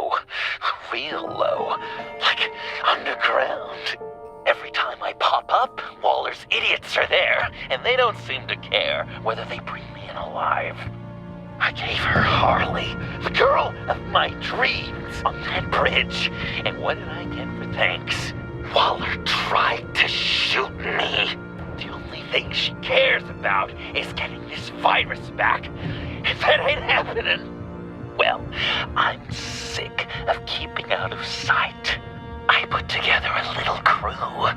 low. Real low. Like underground. Every time I pop up, Waller's idiots are there, and they don't seem to care whether they bring me in alive. I gave her Harley, the girl of my dreams, on that bridge, and what did I get for thanks? Waller tried to shoot me. The only thing she cares about is getting this virus back. If that ain't happening, well, I'm sick of keeping out of sight. I put together a little crew.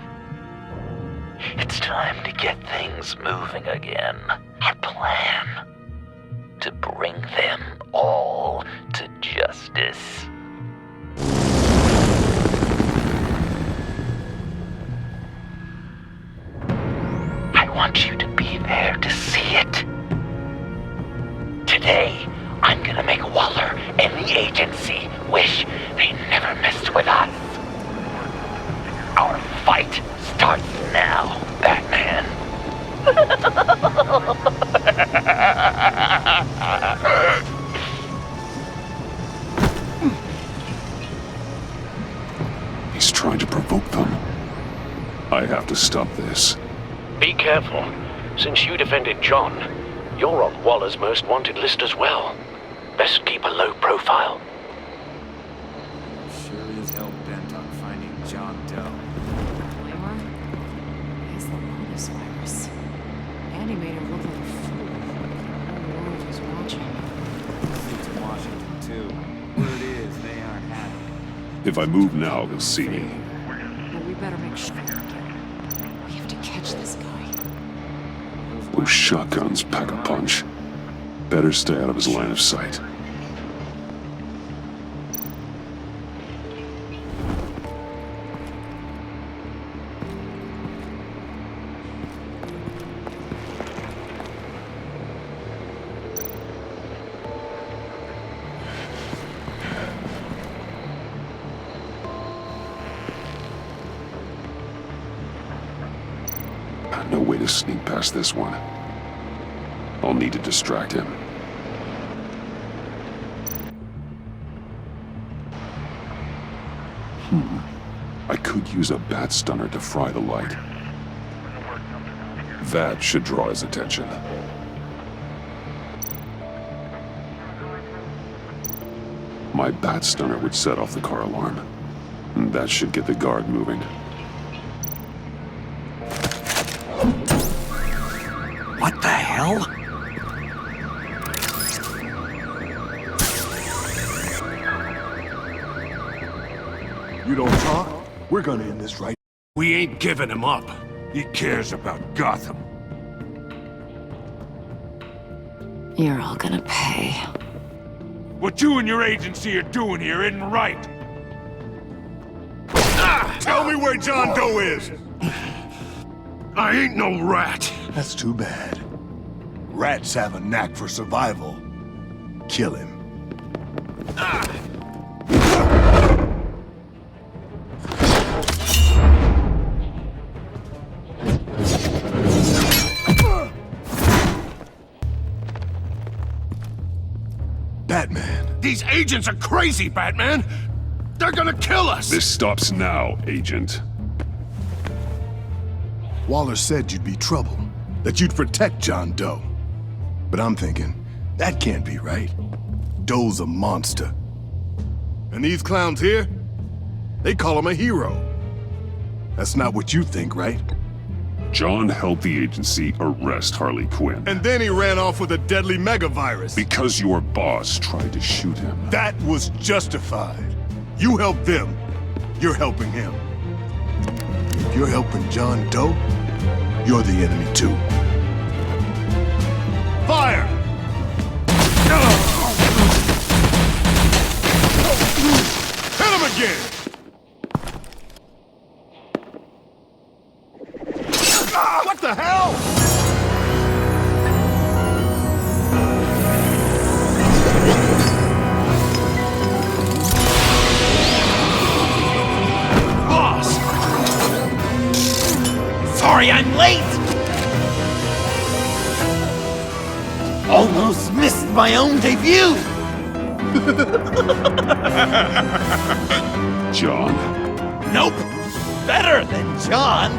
It's time to get things moving again. A plan to bring them all to justice. I want you to be there to see it. Today, I'm gonna make Waller and the agency wish they never messed with us. Our fight starts now, Batman. He's trying to provoke them. I have to stop this. Be careful. Since you defended John, you're on Waller's most wanted list as well. Best keep a low profile. Sure is hell-bent on finding John Doe. He's the longest virus. And he made him look like a fool. The whole world was watching. It's Washington, too. Word is, they aren't happy. If I move now, he'll see me. But we better make sure. We have to catch this guy. Those shotguns pack a punch. Better stay out of his line of sight. No way to sneak past this one. I'll need to distract him. I could use a bat stunner to fry the light. That should draw his attention. My bat stunner would set off the car alarm. And that should get the guard moving. What the hell? You don't talk? We're gonna end this right. We ain't giving him up. He cares about Gotham. You're all gonna pay. What you and your agency are doing here isn't right. Tell me where John Doe is! I ain't no rat. That's too bad. Rats have a knack for survival. Kill him. Batman. These agents are crazy, Batman. They're gonna kill us. This stops now, Agent. Waller said you'd be trouble, that you'd protect John Doe. But I'm thinking, that can't be right. Doe's a monster. And these clowns here, they call him a hero. That's not what you think, right? John helped the agency arrest Harley Quinn. And then he ran off with a deadly megavirus. Because your boss tried to shoot him. That was justified. You helped them, you're helping him. If you're helping John Doe, you're the enemy too. Fire! Hit him again! What the hell? Boss! Sorry I'm late! Almost missed my own debut! John. Nope. Better than John.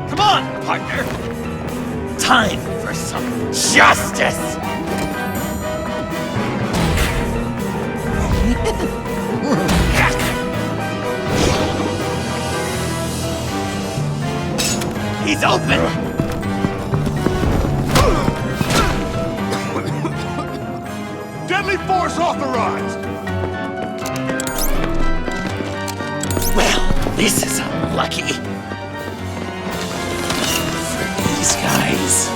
Come on, partner. Time for some justice. He's open. Deadly force authorized! Well, this is unlucky. For these guys.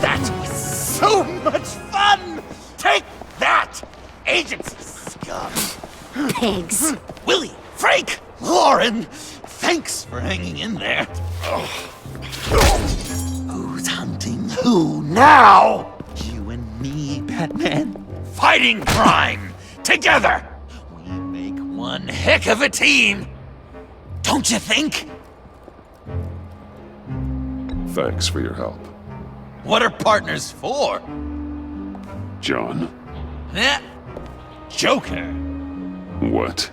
That was so much fun! Take that, agency scum! Pigs. Willie, Frank, Lauren, thanks for hanging in there. Who's hunting who now? You and me, Batman. Fighting crime together. We make one heck of a team. Don't you think? Thanks for your help, What are partners for? John. Eh? Joker. What?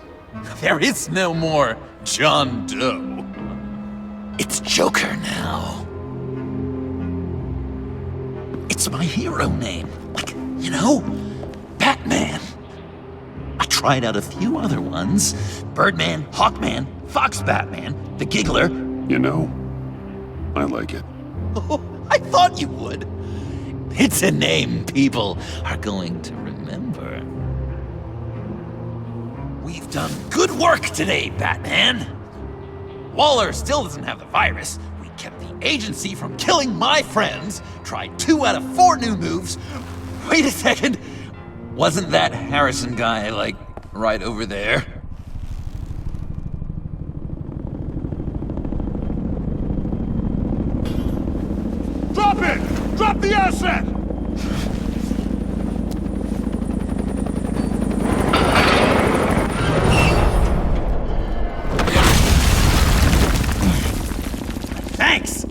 There is no more John Doe. It's Joker now. It's my hero name. Like, you know, Batman. I tried out a few other ones. Birdman, Hawkman, Fox Batman, the Giggler. You know, I like it. Oh, I thought you would. It's a name people are going to remember. We've done good work today, Batman. Waller still doesn't have the virus. We kept the agency from killing my friends. Tried 2 out of 4 new moves. Wait a second. Wasn't that Harrison guy, like, right over there? Drop it! Drop the asset! Thanks!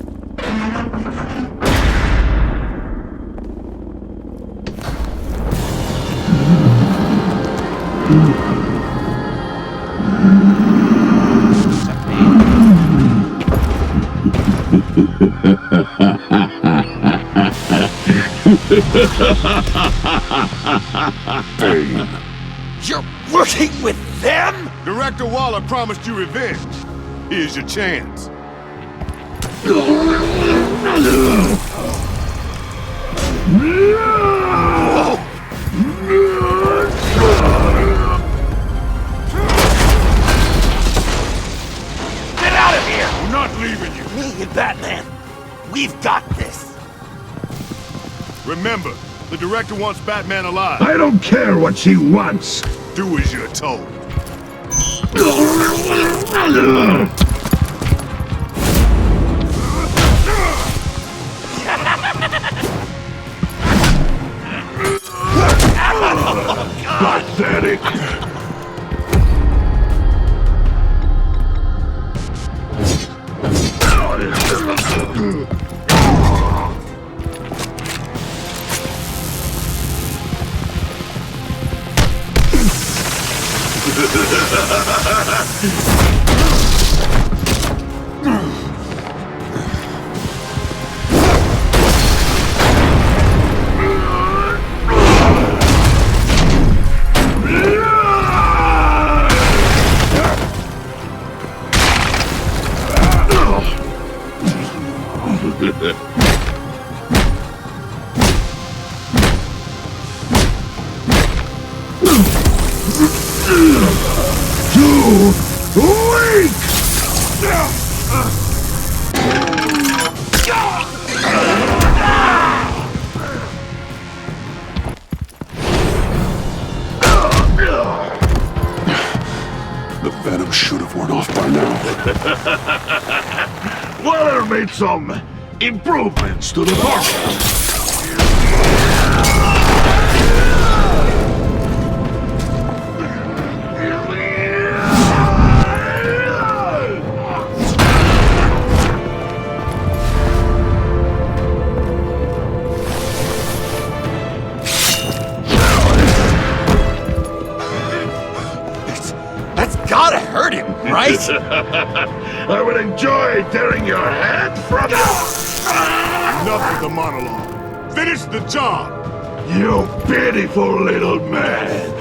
Bane. You're working with them? Director Waller promised you revenge. Here's your chance. Get out of here! We're not leaving you. Me and Batman, we've got this. Remember, the director wants Batman alive. I don't care what she wants. Do as you're told. Pathetic. Too weak! The venom should have worn off by now. Waller made some improvements to the formula. right? I will enjoy tearing your head from you! Enough with the monologue. Finish the job! You pitiful little man!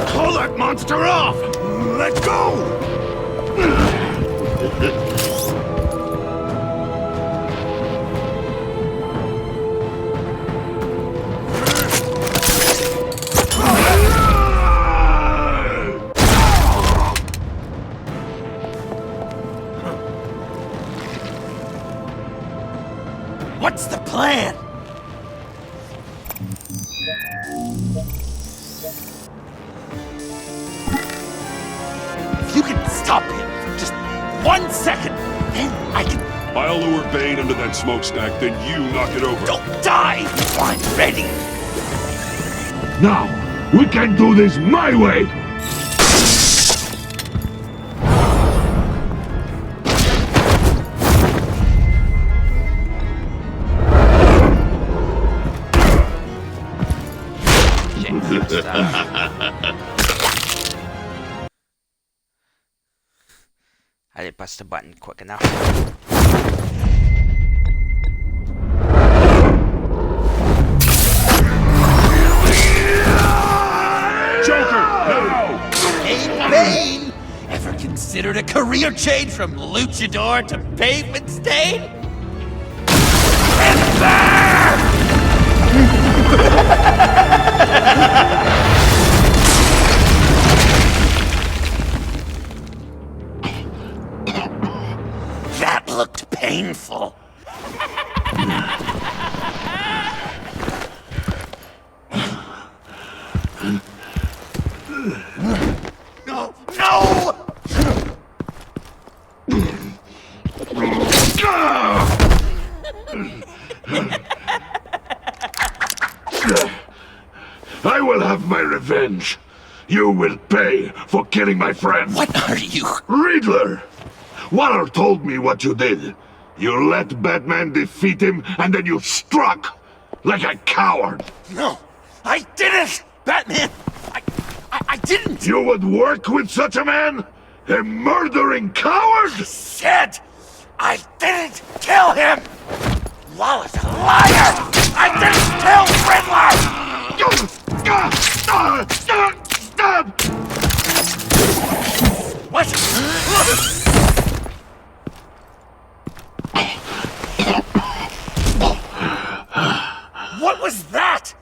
Pull that monster off! Let go! What's the plan? If you can stop him for just 1 second, then I can... I'll lure Bane into that smokestack, then you knock it over. Don't die before I'm ready! Now, we can do this my way! I didn't press the button quick enough. Joker, no! Hey, Bane! Ever considered a career change from luchador to pavement stain? That looked painful. No! No! I will have my revenge. You will pay for killing my friend. What are you? Riddler! Waller told me what you did. You let Batman defeat him, and then you struck like a coward. No, I didn't! Batman! I didn't! You would work with such a man? A murdering coward? Said I didn't kill him! Waller's a liar! I didn't kill Riddler! What? What was that?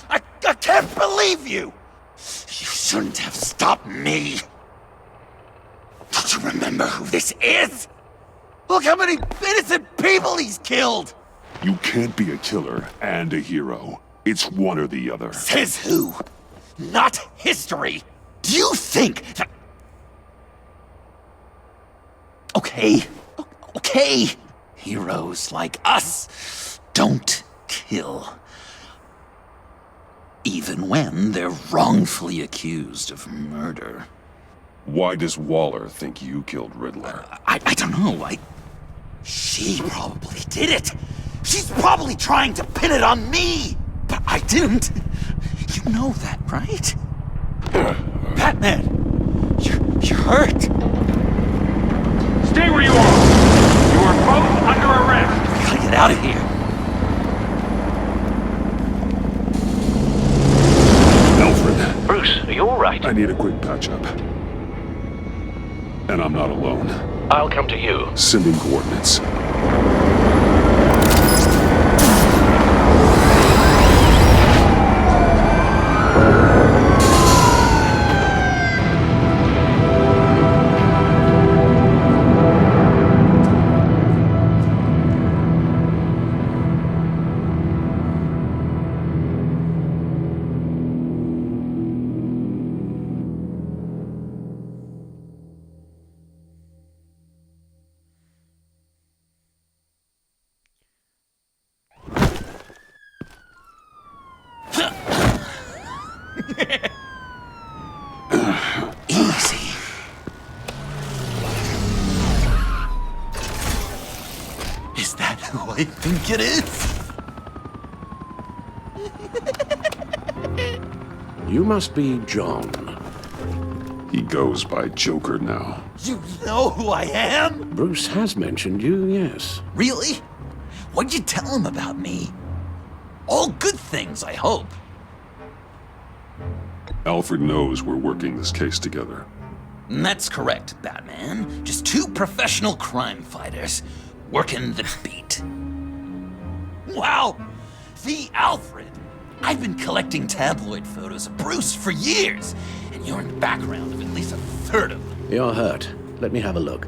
I can't believe you! You shouldn't have stopped me. Don't you remember who this is? Look how many innocent people he's killed! You can't be a killer and a hero. It's one or the other. Says who? Not history. Do you think that... Okay. Heroes like us don't kill. Even when they're wrongfully accused of murder. Why does Waller think you killed Riddler? I don't know. She probably did it. She's probably trying to pin it on me. But I didn't. You know that, right? Batman! You're hurt. Stay where you are! You are both under arrest! We gotta get out of here. Alfred, Bruce, are you alright? I need a quick patch-up. And I'm not alone. I'll come to you. Sending coordinates. Easy. Is that who I think it is? You must be John. He goes by Joker now. You know who I am? Bruce has mentioned you, yes. Really? What'd you tell him about me? All good things, I hope. Alfred knows we're working this case together. That's correct, Batman. Just two professional crime fighters working the beat. Wow! The Alfred! I've been collecting tabloid photos of Bruce for years, and you're in the background of at least a third of them. You're hurt. Let me have a look.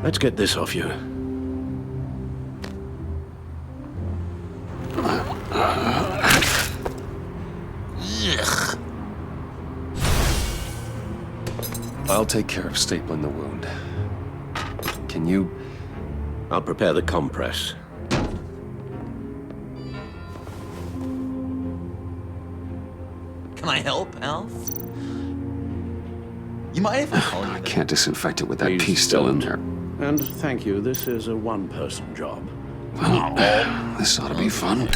Let's get this off you. Ugh. I'll take care of stapling the wound. Can you... I'll prepare the compress. Can I help, Alf? You mind if I call you I that? can't disinfect it with that Please piece still in there. And thank you, this is a one-person job. Well, this ought to be fun.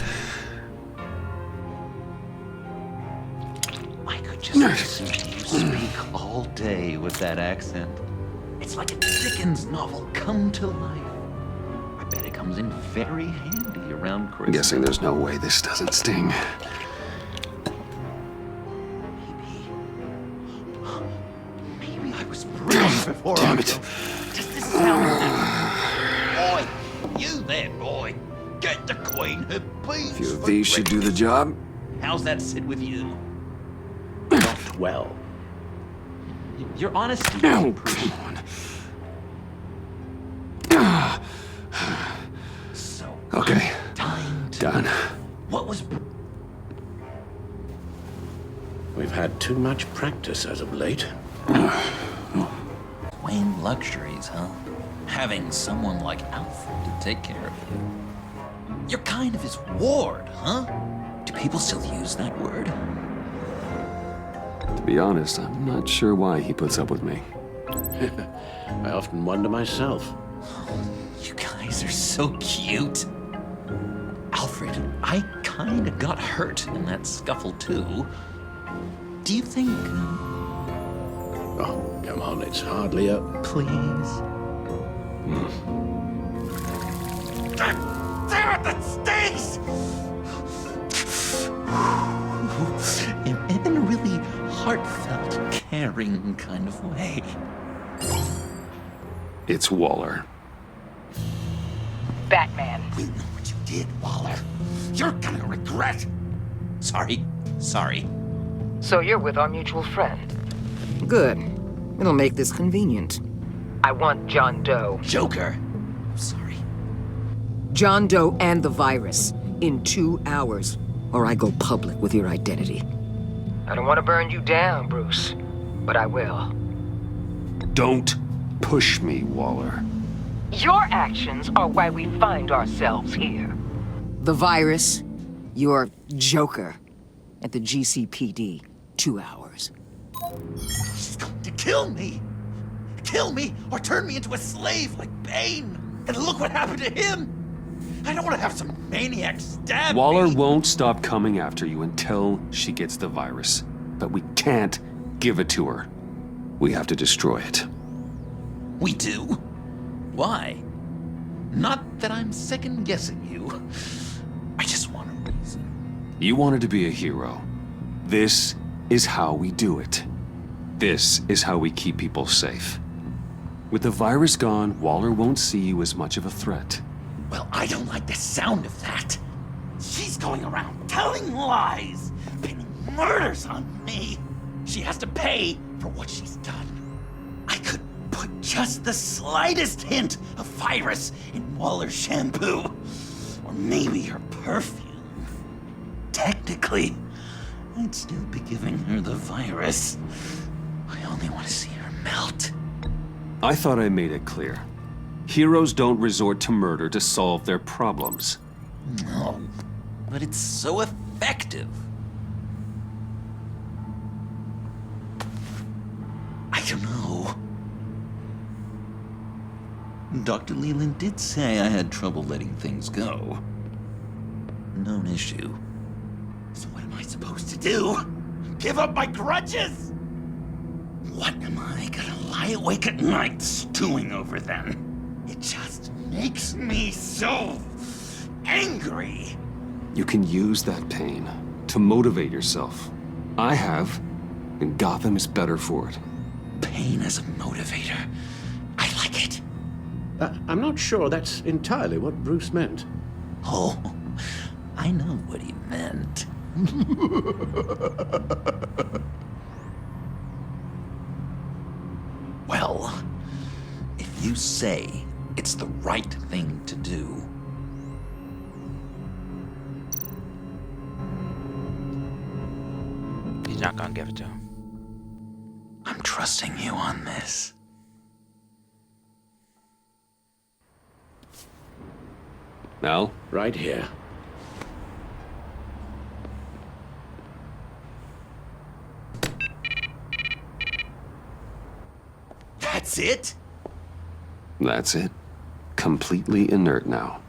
I could just listen to you speak all day with that accent. It's like a Dickens novel come to life. I bet it comes in very handy around I'm Christmas. guessing there's no way this doesn't sting. Maybe I was brilliant before Damn I it. Does this sound Boy, you there, boy. Get the queen her beans. A few of for these should do the job. How's that sit with you? Not well. Your honesty is Oh, improving. come on. So Okay, time to done. What was We've had too much practice as of late. Wayne luxuries, huh? Having someone like Alfred to take care of you. You're kind of his ward, huh? Do people still use that word? To be honest, I'm not sure why he puts up with me. I often wonder myself. You guys are so cute. Alfred, I kind of got hurt in that scuffle too. Do you think, Oh, come on, it's hardly a... please? God damn it, that stinks! In a really heartfelt, caring kind of way. It's Waller. Batman. You know what you did, Waller. You're gonna regret. Sorry. So you're with our mutual friend. Good. It'll make this convenient. I want John Doe. Joker. Sorry. John Doe and the virus in 2 hours, or I go public with your identity. I don't want to burn you down, Bruce, but I will. Don't push me, Waller. Your actions are why we find ourselves here. The virus, your Joker, at the GCPD, 2 hours. She's going to kill me. Kill me or turn me into a slave like Bane. And look what happened to him. I don't want to have some maniac stab Waller me. won't stop coming after you until she gets the virus. But we can't give it to her. We have to destroy it. We do? Why? Not that I'm second-guessing you. I just want a reason. You wanted to be a hero. This is how we do it. This is how we keep people safe. With the virus gone, Waller won't see you as much of a threat. Well, I don't like the sound of that. She's going around telling lies, pinning murders on me. She has to pay for what she's done. I could put just the slightest hint of virus in Waller's shampoo. Or maybe her perfume. Technically, I'd still be giving her the virus. I only want to see her melt. I thought I made it clear. Heroes don't resort to murder to solve their problems. No, but it's so effective. I don't know. Dr. Leland did say I had trouble letting things go. known issue. So what am I supposed to do? Give up my grudges? What am I gonna lie awake at night stewing over then? It just makes me so angry. You can use that pain to motivate yourself. I have, and Gotham is better for it. Pain as a motivator. I like it. I'm not sure that's entirely what Bruce meant. Oh, I know what he meant. Well, if you say it's the right thing to do, He's not gonna give it to him. I'm trusting you on this. Al? Right here. That's it? That's it. Completely inert now.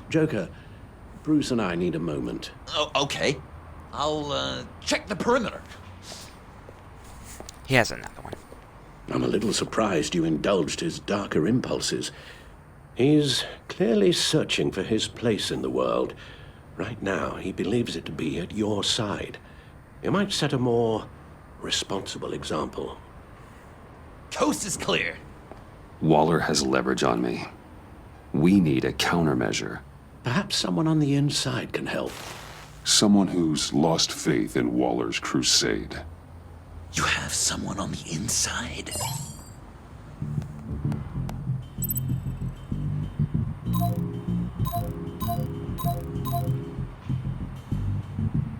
Joker, Bruce and I need a moment. Oh, okay. I'll, check the perimeter. He has another one. I'm a little surprised you indulged his darker impulses. He's clearly searching for his place in the world. Right now, he believes it to be at your side. You might set a more responsible example. Coast is clear. Waller has leverage on me. We need a countermeasure. Perhaps someone on the inside can help. Someone who's lost faith in Waller's crusade. You have someone on the inside?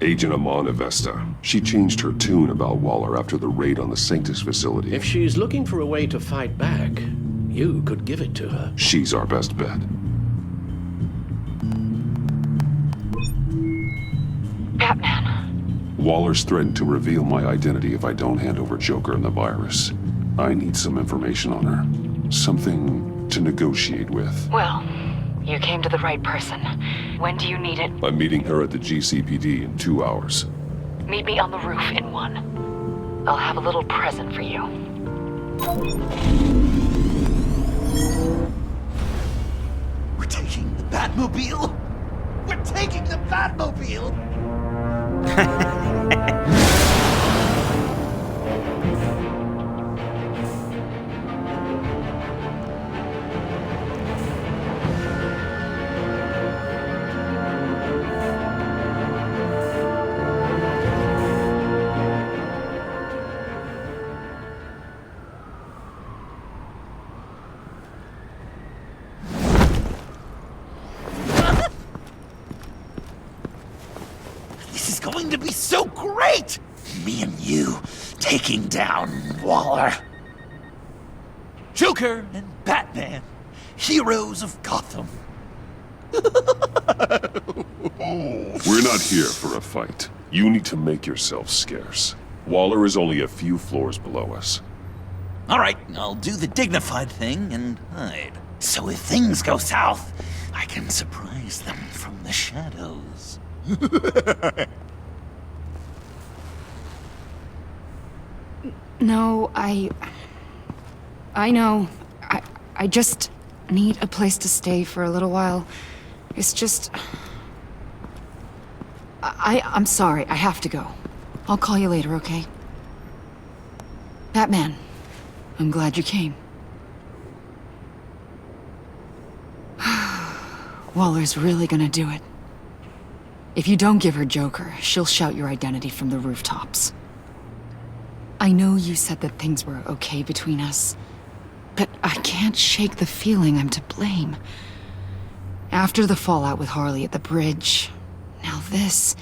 Agent Amanda Vesta. She changed her tune about Waller after the raid on the Sanctus facility. If she's looking for a way to fight back, you could give it to her. She's our best bet. Batman. Waller's threatened to reveal my identity if I don't hand over Joker and the virus. I need some information on her. Something to negotiate with. Well, you came to the right person. When do you need it? I'm meeting her at the GCPD in 2 hours. Meet me on the roof in 1. I'll have a little present for you. We're taking the Batmobile? We're taking the Batmobile! This is going to be so great! Me and you taking down Waller. Joker and Batman, heroes of Gotham. We're not here for a fight. You need to make yourself scarce. Waller is only a few floors below us. All right, I'll do the dignified thing and hide. So if things go south, I can surprise them from the shadows. No, I know. I just need a place to stay for a little while. It's just... I'm sorry, I have to go. I'll call you later, okay? Batman, I'm glad you came. Waller's really gonna do it. If you don't give her Joker, she'll shout your identity from the rooftops. I know you said that things were okay between us, but I can't shake the feeling I'm to blame. After the fallout with Harley at the bridge, now this...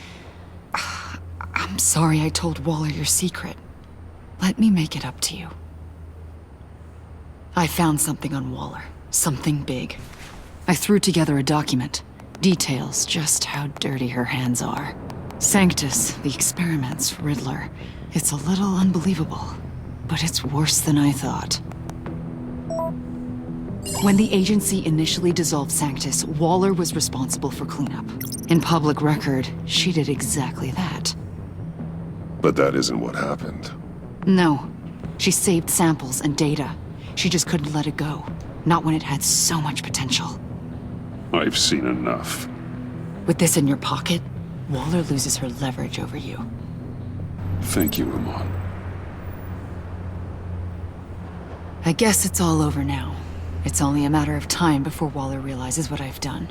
I'm sorry I told Waller your secret. Let me make it up to you. I found something on Waller. Something big. I threw together a document. Details just how dirty her hands are. Sanctus, the experiments, Riddler. It's a little unbelievable, but it's worse than I thought. When the agency initially dissolved Sanctus, Waller was responsible for cleanup. In public record, she did exactly that. But that isn't what happened. No. She saved samples and data. She just couldn't let it go. Not when it had so much potential. I've seen enough. With this in your pocket, Waller loses her leverage over you. Thank you, Amon. I guess it's all over now. It's only a matter of time before Waller realizes what I've done.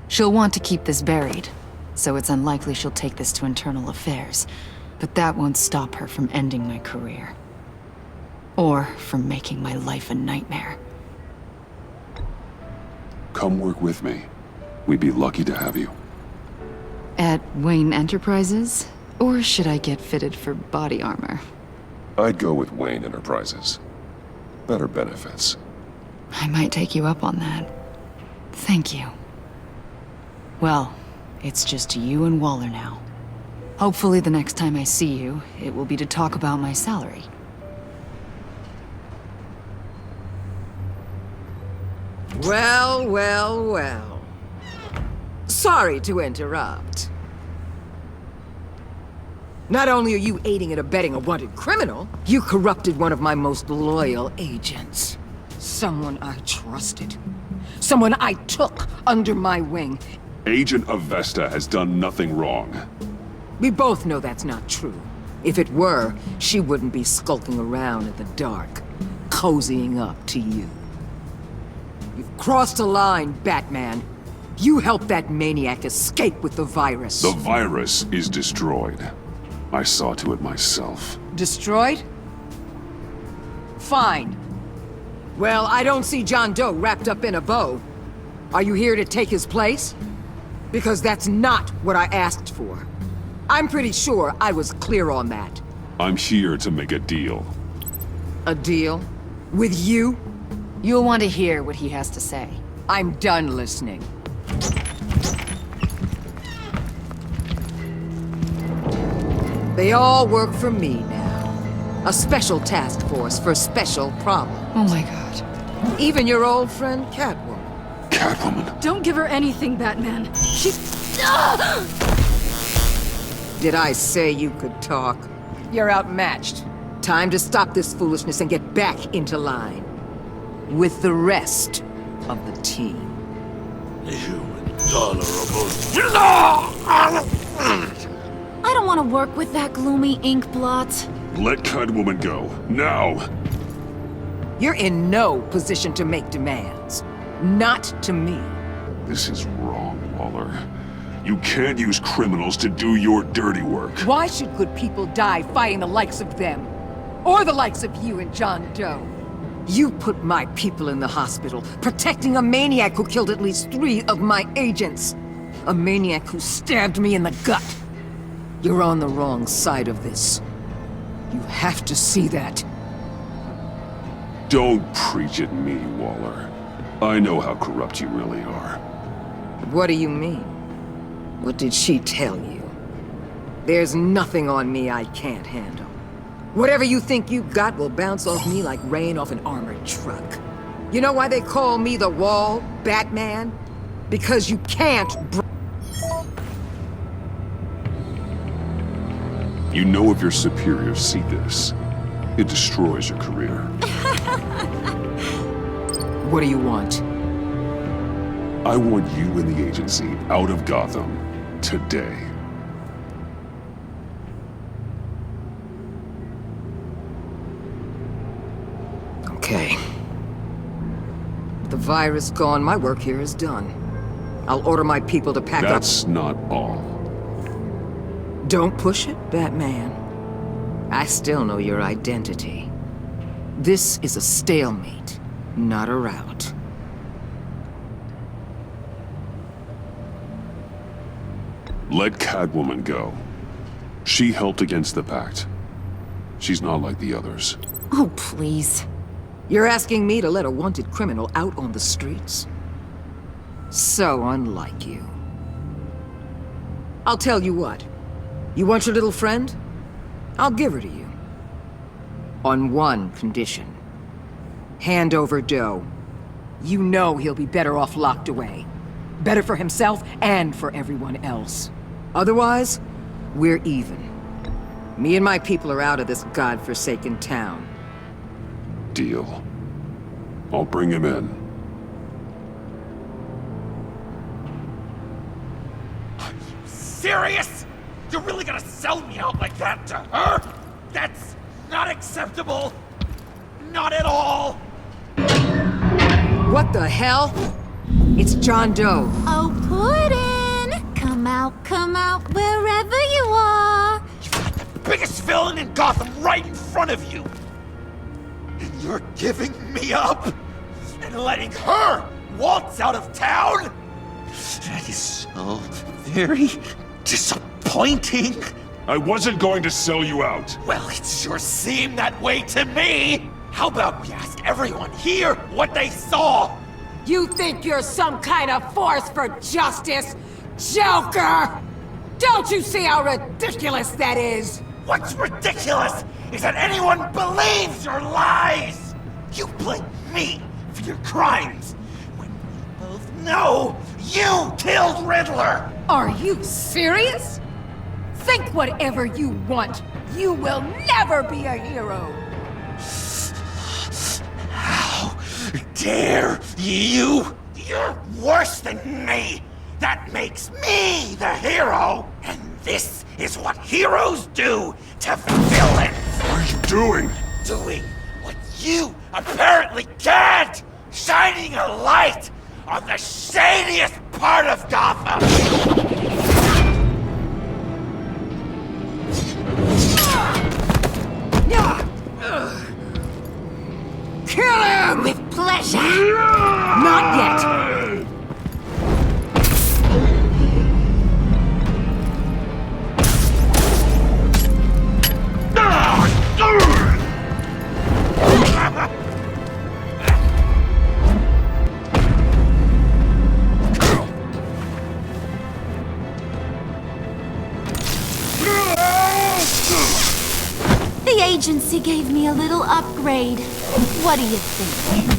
She'll want to keep this buried, so it's unlikely she'll take this to internal affairs. But that won't stop her from ending my career. Or from making my life a nightmare. Come work with me. We'd be lucky to have you. At Wayne Enterprises? Or should I get fitted for body armor? I'd go with Wayne Enterprises. Better benefits. I might take you up on that. Thank you. Well, it's just you and Waller now. Hopefully the next time I see you, it will be to talk about my salary. Well, well, well. Sorry to interrupt. Not only are you aiding and abetting a wanted criminal, you corrupted one of my most loyal agents. Someone I trusted. Someone I took under my wing. Agent Avesta has done nothing wrong. We both know that's not true. If it were, she wouldn't be skulking around in the dark, cozying up to you. You've crossed a line, Batman. You helped that maniac escape with the virus. The virus is destroyed. I saw to it myself. Destroyed? Fine. Well, I don't see John Doe wrapped up in a bow. Are you here to take his place? Because that's not what I asked for. I'm pretty sure I was clear on that. I'm here to make a deal. A deal? With you? You'll want to hear what he has to say. I'm done listening. They all work for me now. A special task force for special problems. Oh my god. Even your old friend Catwoman. Catwoman? Don't give her anything, Batman. She... Did I say you could talk? You're outmatched. Time to stop this foolishness and get back into line. With the rest of the team. I don't want to work with that gloomy ink blot. Let Catwoman go. Now! You're in no position to make demands. Not to me. This is wrong, Waller. You can't use criminals to do your dirty work. Why should good people die fighting the likes of them? Or the likes of you and John Doe? You put my people in the hospital, protecting a maniac who killed at least 3 of my agents. A maniac who stabbed me in the gut. You're on the wrong side of this. You have to see that. Don't preach at me, Waller. I know how corrupt you really are. What do you mean? What did she tell you? There's nothing on me I can't handle. Whatever you think you got will bounce off me like rain off an armored truck. You know why they call me the Wall, Batman? Because you can't You know if your superiors see this, it destroys your career. What do you want? I want you and the agency out of Gotham today. Okay. With the virus gone, my work here is done. I'll order my people to pack up. That's not all. Don't push it, Batman. I still know your identity. This is a stalemate, not a rout. Let Catwoman go. She helped against the Pact. She's not like the others. Oh, please. You're asking me to let a wanted criminal out on the streets? So unlike you. I'll tell you what. You want your little friend? I'll give her to you. On one condition. Hand over Doe. You know he'll be better off locked away. Better for himself and for everyone else. Otherwise, we're even. Me and my people are out of this godforsaken town. Deal. I'll bring him in. Serious? You're really gonna sell me out like that to her? That's not acceptable. Not at all. What the hell? It's John Doe. Oh, Puddin'! Come out, wherever you are. You've got the biggest villain in Gotham right in front of you. And you're giving me up? And letting her waltz out of town? That is so very disappointing. I wasn't going to sell you out. Well, it sure seemed that way to me. How about we ask everyone here what they saw? You think you're some kind of force for justice, Joker? Don't you see how ridiculous that is? What's ridiculous is that anyone believes your lies. You blame me for your crimes when we both know you killed Riddler. Are you serious? Think whatever you want. You will never be a hero. How dare you? You're worse than me. That makes me the hero. And this is what heroes do to villains. What are you doing? Doing what you apparently can't. Shining a light on the shadiest part of Gotham. Kill him! With pleasure. Not yet. The agency gave me a little upgrade. What do you think?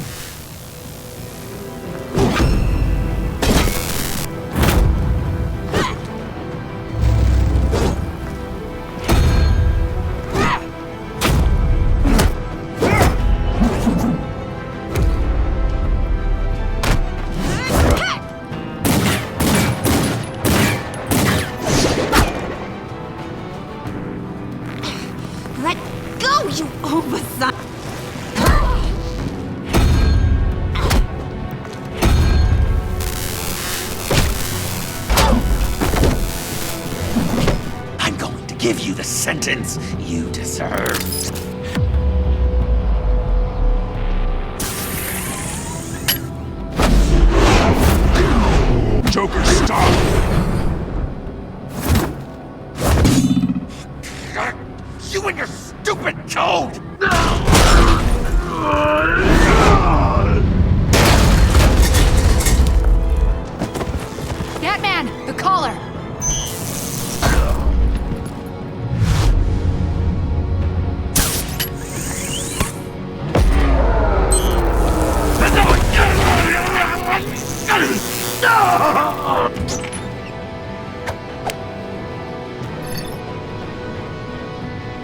Let go, you oversight! I'm going to give you the sentence you deserve. Joker, stop! You and your stupid code! Batman, the collar!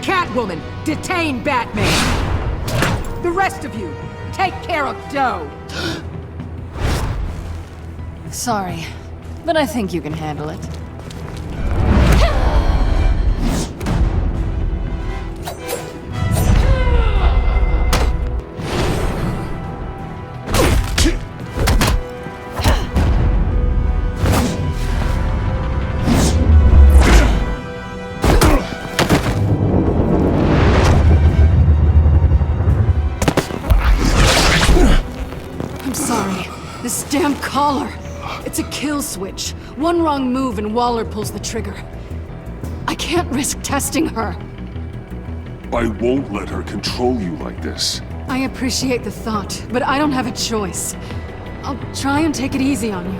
Catwoman, detain Batman. The rest of you, take care of Doe. Sorry, but I think you can handle it. This damn collar. It's a kill switch. One wrong move and Waller pulls the trigger. I can't risk testing her. I won't let her control you like this. I appreciate the thought, but I don't have a choice. I'll try and take it easy on you.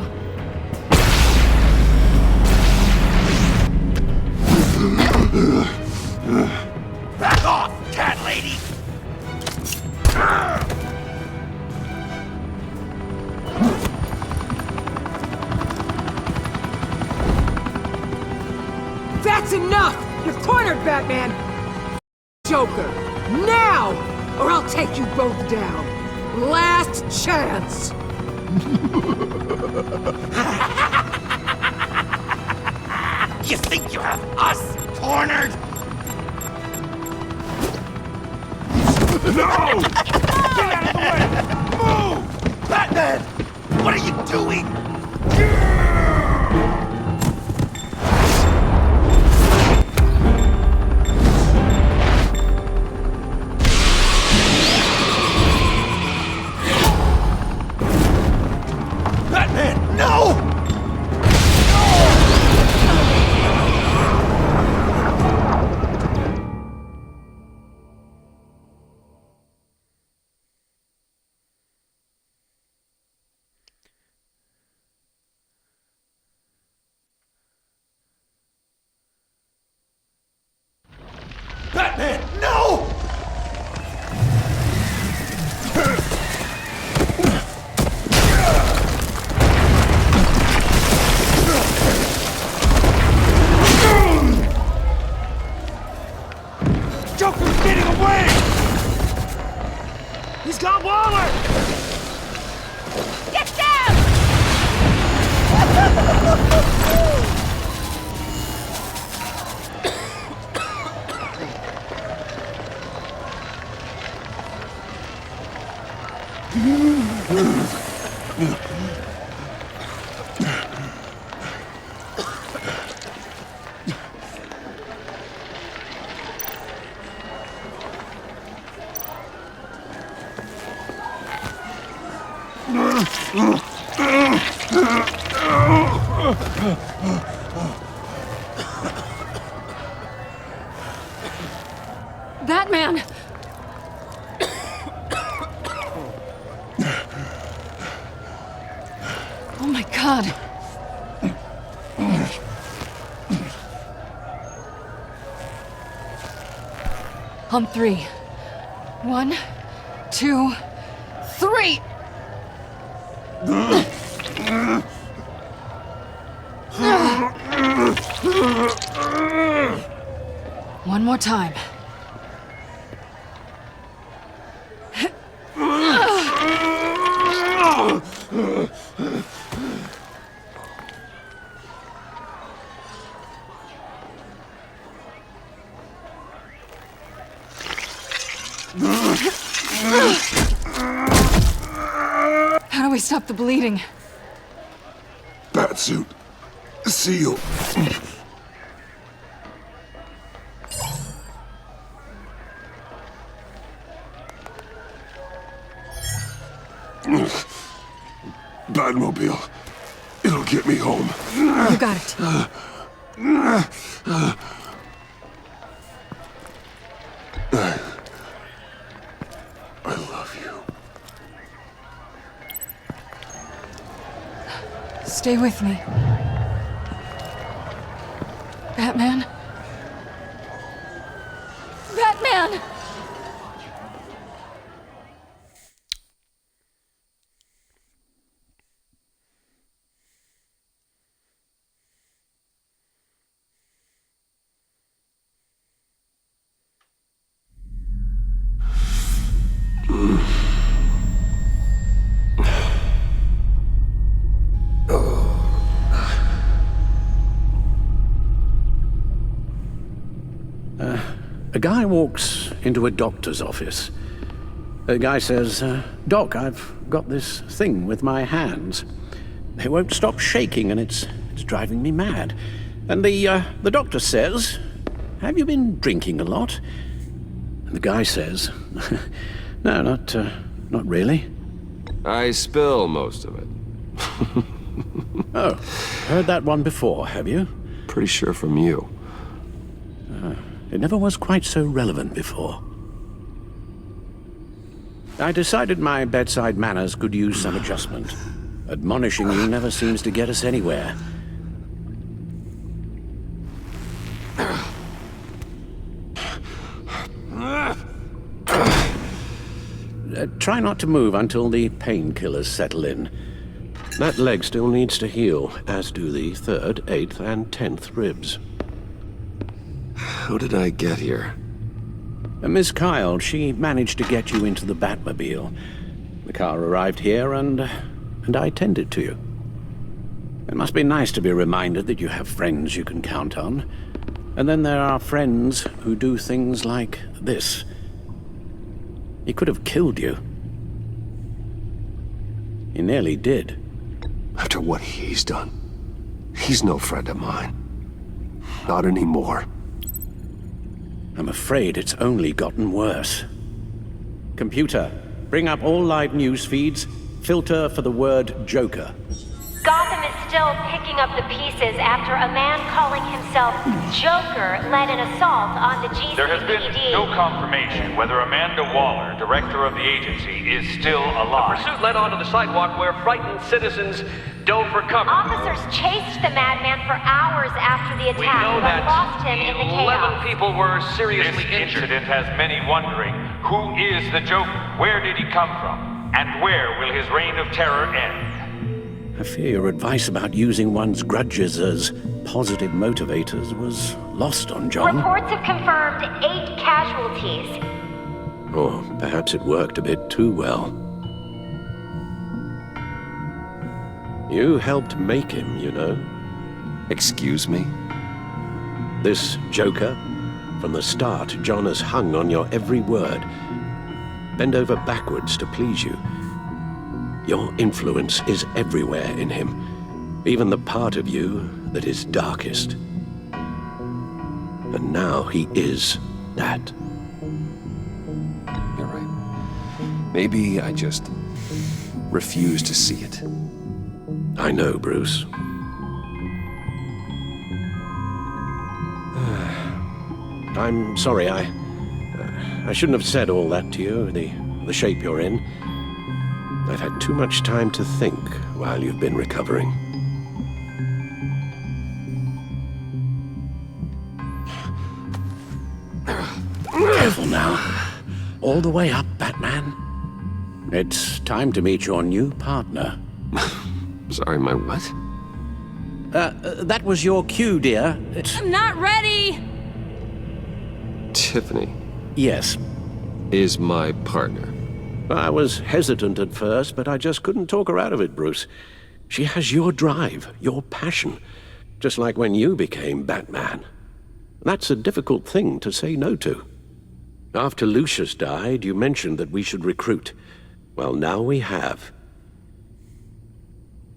Back off, cat lady! That's enough! You're cornered, Batman! Joker, now! Or I'll take you both down. Last chance! You think you have us cornered? No! Get out of the way! Move! Batman! What are you doing? Batman, no! Batman, no! Joker's getting away! He's got Waller! Get down! Batman! Oh my God. On three. 1, 2, 3! One more time. How do we stop the bleeding? Batsuit. Seal. Batmobile. It'll get me home. You got it. I love you. Stay with me. Batman? Batman! A guy walks into a doctor's office. The guy says, Doc, I've got this thing with my hands. They won't stop shaking and it's driving me mad. And the doctor says, have you been drinking a lot? And the guy says, no, not really. I spill most of it. Oh, heard that one before, have you? Pretty sure from you. It never was quite so relevant before. I decided my bedside manners could use some adjustment. Admonishing you never seems to get us anywhere. Try not to move until the painkillers settle in. That leg still needs to heal, as do the 3rd, 8th, and 10th ribs. How did I get here? Miss Kyle, she managed to get you into the Batmobile. The car arrived here and I tended to you. It must be nice to be reminded that you have friends you can count on. And then there are friends who do things like this. He could have killed you. He nearly did. After what he's done, he's no friend of mine. Not anymore. I'm afraid it's only gotten worse. Computer, bring up all live news feeds. Filter for the word Joker. Gotham is still picking up the pieces after a man calling himself Joker led an assault on the GCPD. There has been no confirmation whether Amanda Waller, director of the agency, is still alive. A pursuit led onto the sidewalk where frightened citizens dove for cover. Officers chased the madman for hours after the We attack, know but that lost him in the 11 chaos. people were seriously This injured. incident has many wondering, who is the Joker? Where did he come from? And where will his reign of terror end? I fear your advice about using one's grudges as positive motivators was lost on John. Reports have confirmed 8 casualties. Or perhaps it worked a bit too well. You helped make him, you know. Excuse me? This Joker, from the start, John has hung on your every word. Bend over backwards to please you. Your influence is everywhere in him, even the part of you that is darkest. And now he is that. You're right. Maybe I just refuse to see it. I know, Bruce. I'm sorry, I shouldn't have said all that to you, the shape you're in. I've had too much time to think while you've been recovering. Careful now. All the way up, Batman. It's time to meet your new partner. Sorry, my what? That was your cue, dear. I'm not ready! Tiffany Yes. is my partner. I was hesitant at first, but I just couldn't talk her out of it, Bruce. She has your drive, your passion, just like when you became Batman. That's a difficult thing to say no to. After Lucius died, you mentioned that we should recruit. Well, now we have.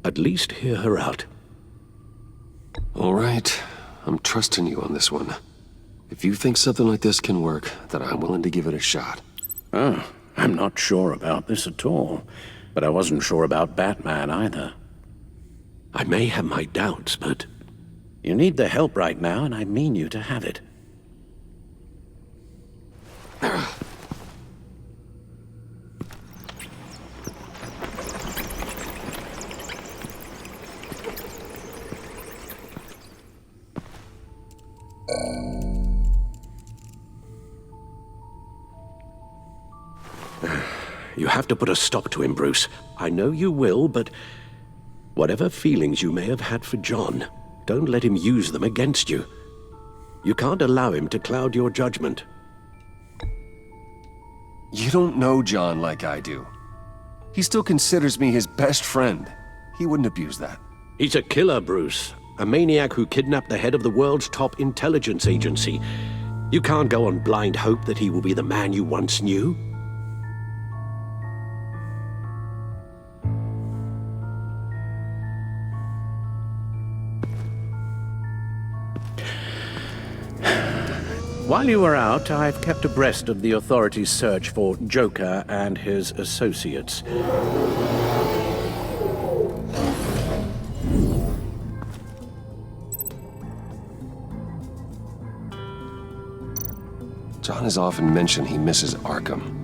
At least hear her out. All right, I'm trusting you on this one. If you think something like this can work, then I'm willing to give it a shot. Oh, I'm not sure about this at all, but I wasn't sure about Batman either. I may have my doubts, but you need the help right now, and I mean you to have it. You have to put a stop to him, Bruce. I know you will, but whatever feelings you may have had for John, don't let him use them against you. You can't allow him to cloud your judgment. You don't know John like I do. He still considers me his best friend. He wouldn't abuse that. He's a killer, Bruce. A maniac who kidnapped the head of the world's top intelligence agency. You can't go on blind hope that he will be the man you once knew. While you were out, I've kept abreast of the authorities' search for Joker and his associates. John has often mentioned he misses Arkham.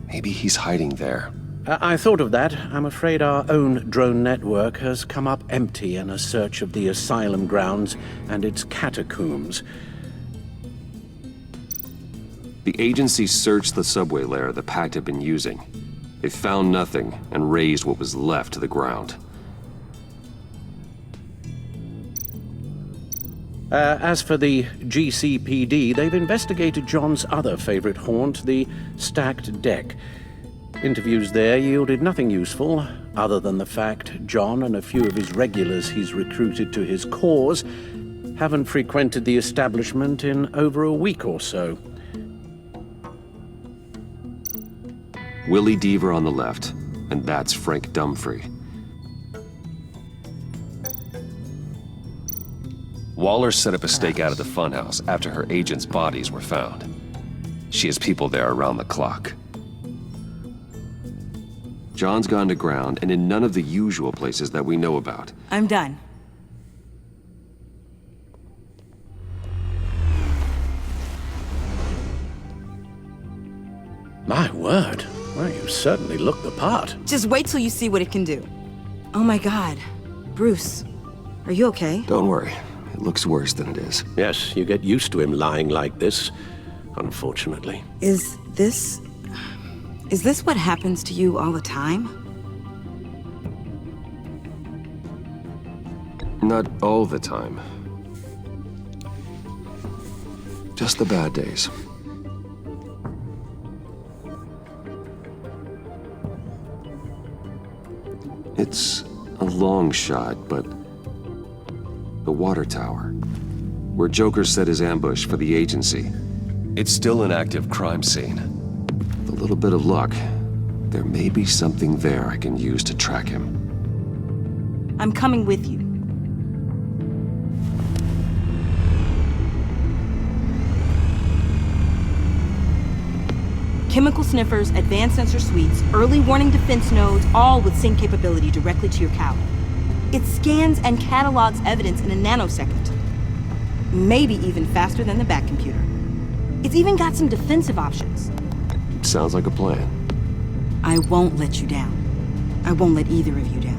Maybe he's hiding there. I thought of that. I'm afraid our own drone network has come up empty in a search of the asylum grounds and its catacombs. The agency searched the subway lair the Pact had been using. They found nothing and razed what was left to the ground. As for the GCPD, they've investigated John's other favorite haunt, the stacked deck. Interviews there yielded nothing useful, other than the fact John and a few of his regulars he's recruited to his cause haven't frequented the establishment in over a week or so. Willie Deaver on the left, and that's Frank Dumfrey. Waller set up a stakeout at the funhouse after her agents' bodies were found. She has people there around the clock. John's gone to ground and in none of the usual places that we know about. I'm done. My word. Well, you certainly look the part. Just wait till you see what it can do. Oh my God. Bruce, are you okay? Don't worry. It looks worse than it is. Yes, you get used to him lying like this, unfortunately. Is this what happens to you all the time? Not all the time. Just the bad days. It's a long shot, but the water tower, where Joker set his ambush for the agency, it's still an active crime scene. With a little bit of luck, there may be something there I can use to track him. I'm coming with you. Chemical sniffers, advanced sensor suites, early warning defense nodes, all with sync capability directly to your cloud. It scans and catalogs evidence in a nanosecond. Maybe even faster than the back computer. It's even got some defensive options. Sounds like a plan. I won't let you down. I won't let either of you down.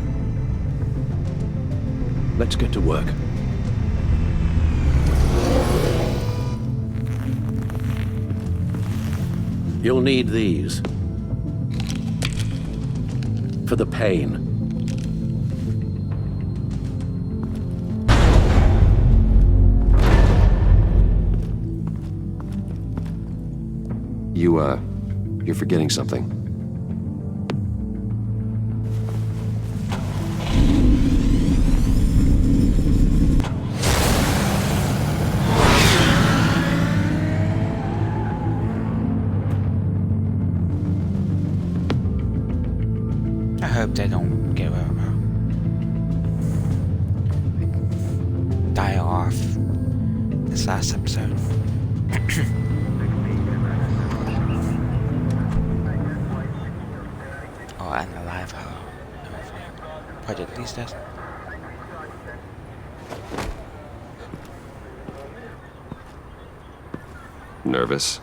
Let's get to work. You'll need these. For the pain. You're forgetting something. I hope they don't get die off this last episode. Oh, and the live Project Least does. Nervous?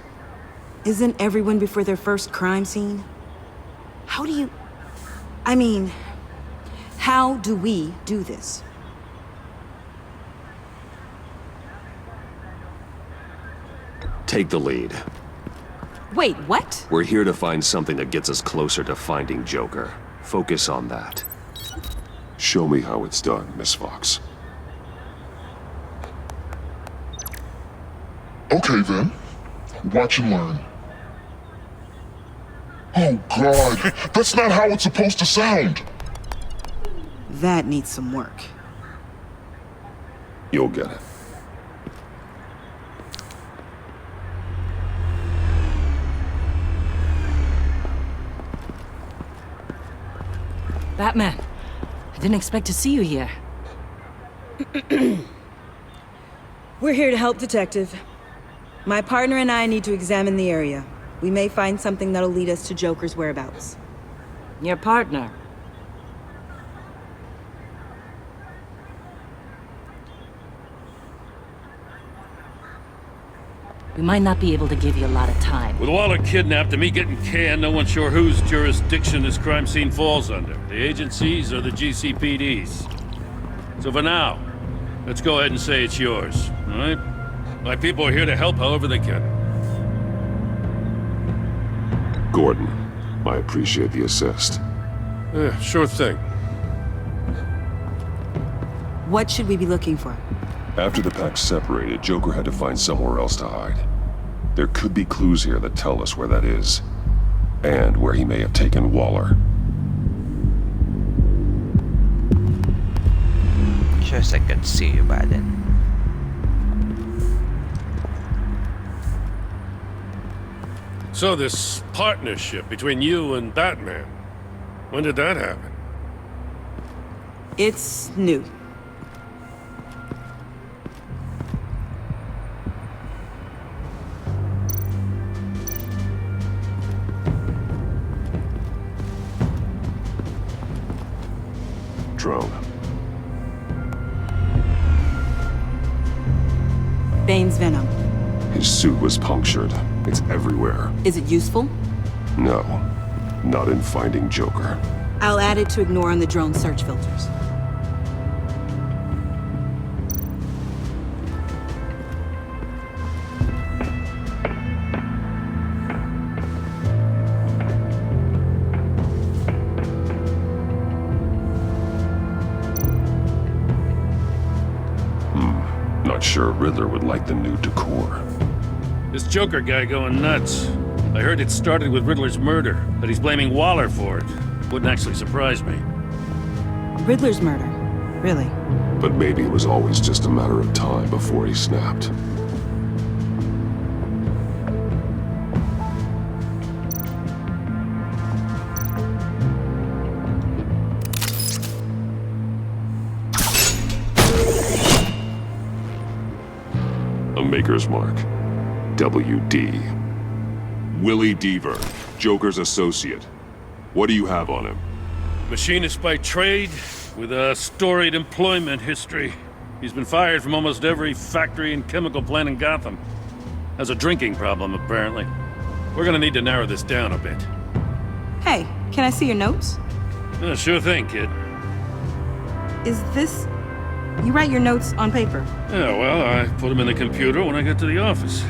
Isn't everyone before their first crime scene? How do we do this? Take the lead. Wait, what? We're here to find something that gets us closer to finding Joker. Focus on that. Show me how it's done, Miss Fox. Okay then. Watch and learn. Oh God, that's not how it's supposed to sound. That needs some work. You'll get it. Batman, I didn't expect to see you here. We're here to help, Detective. My partner and I need to examine the area. We may find something that'll lead us to Joker's whereabouts. Your partner? We might not be able to give you a lot of time. With Waller kidnapped and me getting canned, no one's sure whose jurisdiction this crime scene falls under. The agencies or the GCPD's. So for now, let's go ahead and say it's yours, all right? My people are here to help however they can. Gordon, I appreciate the assist. Sure thing. What should we be looking for? After the pack separated, Joker had to find somewhere else to hide. There could be clues here that tell us where that is, and where he may have taken Waller. Just I could see you by then. So this partnership between you and Batman, when did that happen? It's new. Drone. Bane's venom. His suit was punctured. It's everywhere. Is it useful? No, not in finding Joker. I'll add it to ignore on the drone search filters. Not sure Riddler would like the new decor. This Joker guy going nuts. I heard it started with Riddler's murder, but he's blaming Waller for it. Wouldn't actually surprise me. Riddler's murder? Really? But maybe it was always just a matter of time before he snapped. A Maker's Mark. WD. Willie Deaver, Joker's associate. What do you have on him? Machinist by trade, with a storied employment history. He's been fired from almost every factory and chemical plant in Gotham. Has a drinking problem, apparently. We're gonna need to narrow this down a bit. Hey, can I see your notes? Yeah, sure thing, kid. Is this... You write your notes on paper? Yeah, well, I put them in the computer when I get to the office.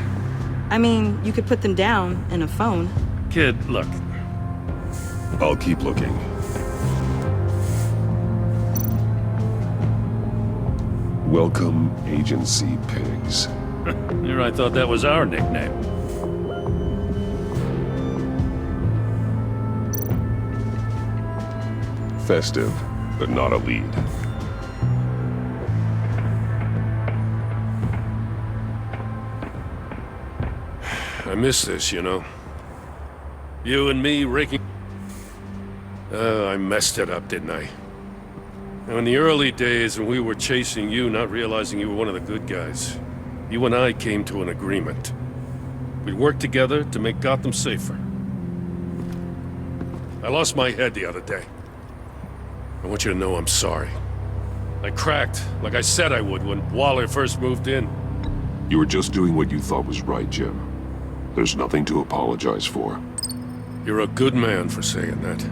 I mean, you could put them down in a phone. Kid, look. I'll keep looking. Welcome, Agency Pigs. Here I thought that was our nickname. Festive, but not a lead. I miss this, you know. You and me raking... I messed it up, didn't I? Now, in the early days when we were chasing you, not realizing you were one of the good guys, you and I came to an agreement. We'd work together to make Gotham safer. I lost my head the other day. I want you to know I'm sorry. I cracked, like I said I would when Waller first moved in. You were just doing what you thought was right, Jim. There's nothing to apologize for. You're a good man for saying that.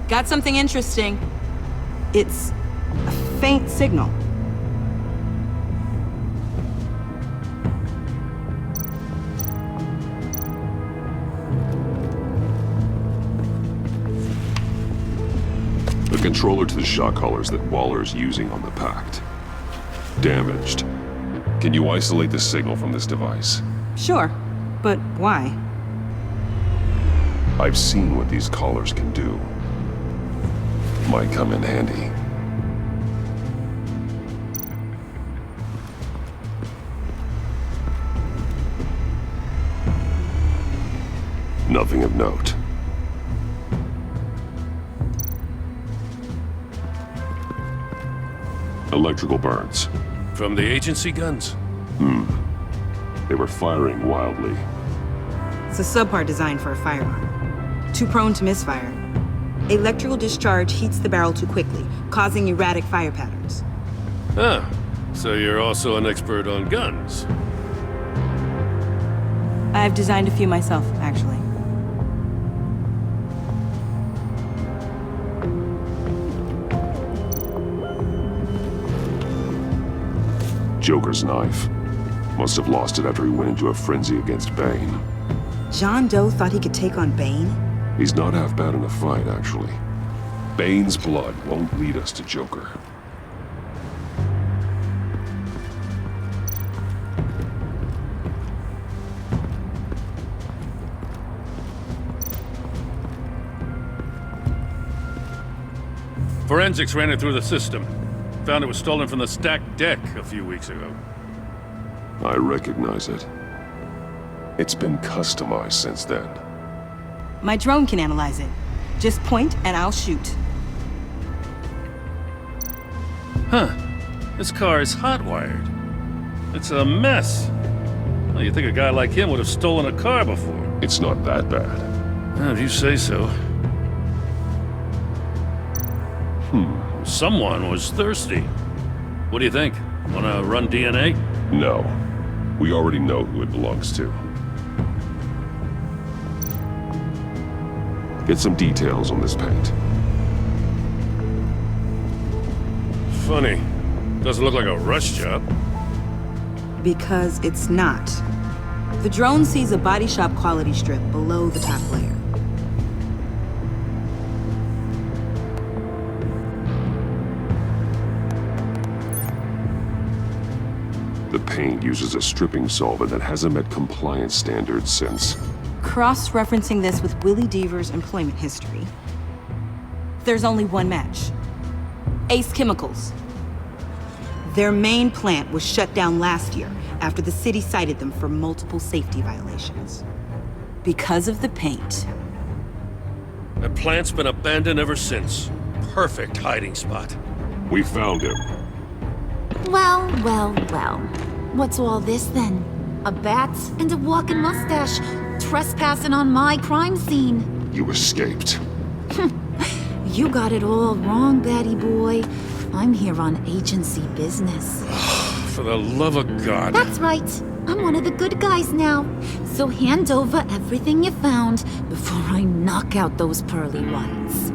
Got something interesting. It's a faint signal. The controller to the shot collars that Waller's using on the Pact. Damaged. Can you isolate the signal from this device? Sure, but why? I've seen what these collars can do. Might come in handy. Nothing of note. Electrical burns. From the agency guns? They were firing wildly. It's a subpart designed for a firearm. Too prone to misfire. Electrical discharge heats the barrel too quickly, causing erratic fire patterns. Ah, so you're also an expert on guns. I've designed a few myself, actually. Joker's knife. Must have lost it after he went into a frenzy against Bane. John Doe thought he could take on Bane? He's not half bad in a fight, actually. Bane's blood won't lead us to Joker. Forensics ran it through the system. Found it was stolen from the stacked deck a few weeks ago. I recognize it. It's been customized since then. My drone can analyze it. Just point and I'll shoot. Huh. This car is hot-wired. It's a mess. Well, you'd think a guy like him would have stolen a car before. It's not that bad. Well, if you say so. Someone was thirsty. What do you think? Wanna run DNA? No. We already know who it belongs to. Get some details on this paint. Funny. Doesn't look like a rush job. Because it's not. The drone sees a body shop quality strip below the top layer. The paint uses a stripping solvent that hasn't met compliance standards since... Cross-referencing this with Willie Deaver's employment history, there's only one match. Ace Chemicals. Their main plant was shut down last year after the city cited them for multiple safety violations. Because of the paint. The plant's been abandoned ever since. Perfect hiding spot. We found him. Well, well, well. What's all this then? A bat and a walking mustache trespassing on my crime scene. You escaped. You got it all wrong, Batty boy. I'm here on agency business. For the love of God. That's right. I'm one of the good guys now. So hand over everything you found before I knock out those pearly whites.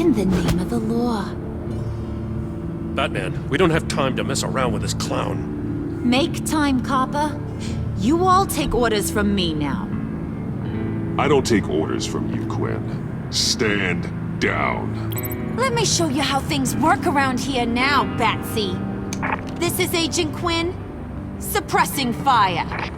In the name of the law. Batman, we don't have time to mess around with this clown. Make time, copper. You all take orders from me now. I don't take orders from you, Quinn. Stand down. Let me show you how things work around here now, Batsy. This is Agent Quinn, suppressing fire.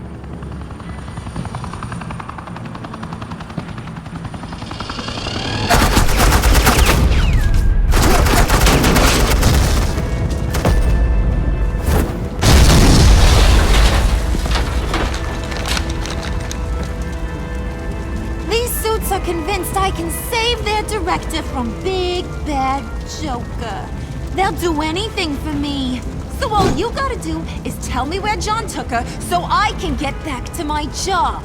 Are convinced I can save their director from Big Bad Joker. They'll do anything for me. So all you gotta do is tell me where John took her so I can get back to my job.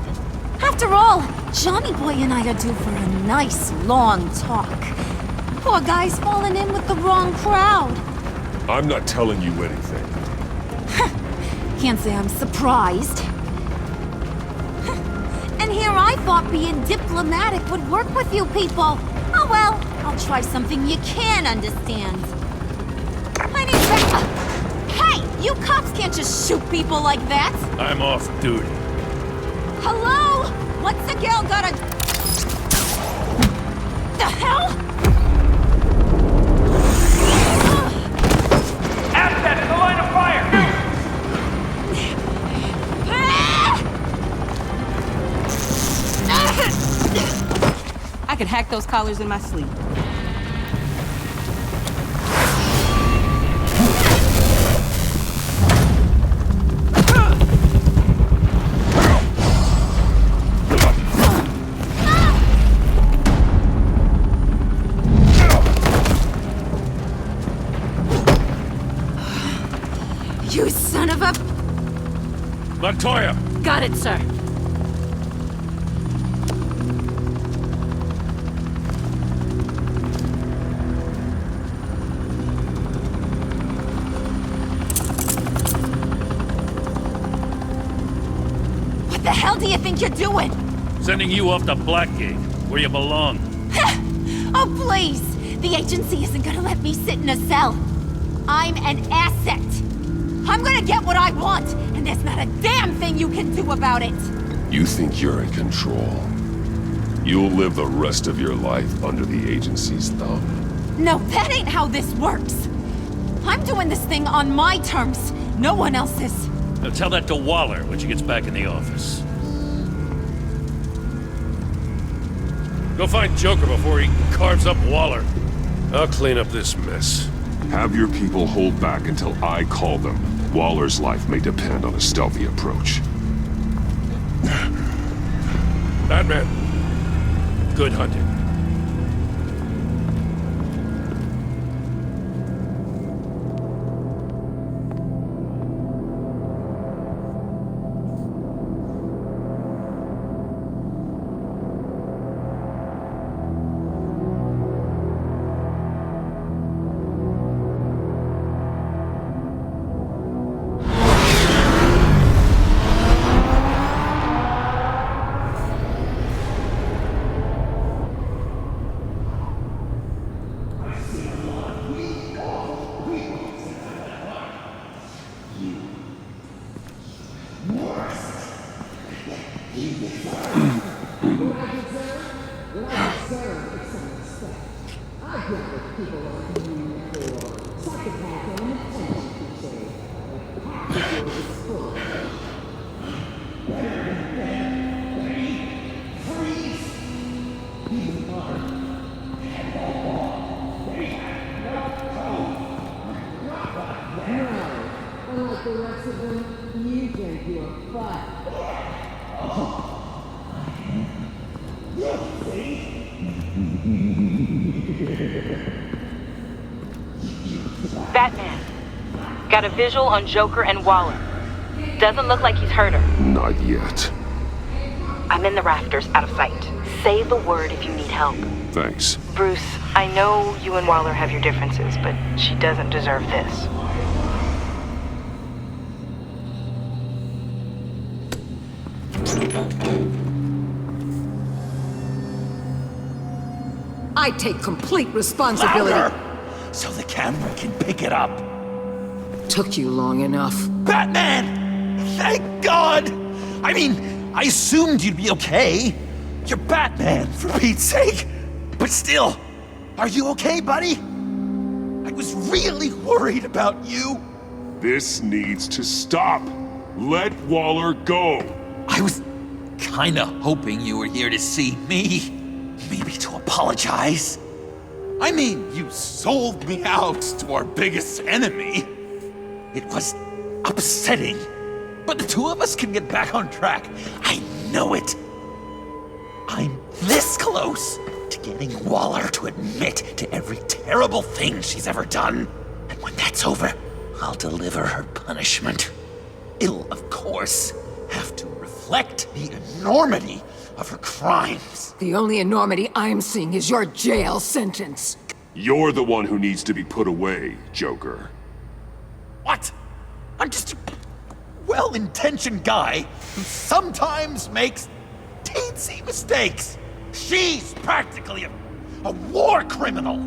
After all, Johnny Boy and I are due for a nice long talk. Poor guy's fallen in with the wrong crowd. I'm not telling you anything. Can't say I'm surprised. And here I thought being diplomatic would work with you people. Oh well, I'll try something you can understand. I need that. Hey, you cops can't just shoot people like that. I'm off duty. Hello? What's the girl gotta... The hell? Asset in the line of fire! I could hack those collars in my sleep. You son of a... Montoya! Got it, sir. What the hell do you think you're doing? Sending you off to Blackgate, where you belong. Oh, please! The agency isn't gonna let me sit in a cell. I'm an asset. I'm gonna get what I want, and there's not a damn thing you can do about it. You think you're in control. You'll live the rest of your life under the agency's thumb. No, that ain't how this works. I'm doing this thing on my terms, no one else's. Now tell that to Waller when she gets back in the office. Go find Joker before he carves up Waller. I'll clean up this mess. Have your people hold back until I call them. Waller's life may depend on a stealthy approach. Batman, good hunting. Unlike the rest of them, you think you're fun. Batman. Got a visual on Joker and Waller. Doesn't look like he's hurt her. Not yet. I'm in the rafters, out of sight. Say the word if you need help. Thanks. Bruce, I know you and Waller have your differences, but she doesn't deserve this. I take complete responsibility. Louder, so the camera can pick it up. Took you long enough. Batman! Thank God! I mean, I assumed you'd be okay. You're Batman, for Pete's sake. But still, are you okay, buddy? I was really worried about you. This needs to stop. Let Waller go. I was kinda hoping you were here to see me. Maybe to apologize. I mean, you sold me out to our biggest enemy. It was upsetting. But the two of us can get back on track. I know it. I'm this close to getting Waller to admit to every terrible thing she's ever done. And when that's over, I'll deliver her punishment. It'll, of course, have to reflect the enormity of her crimes. The only enormity I'm seeing is your jail sentence. You're the one who needs to be put away, Joker. What? I'm just a well-intentioned guy who sometimes makes teensy mistakes. She's practically a war criminal.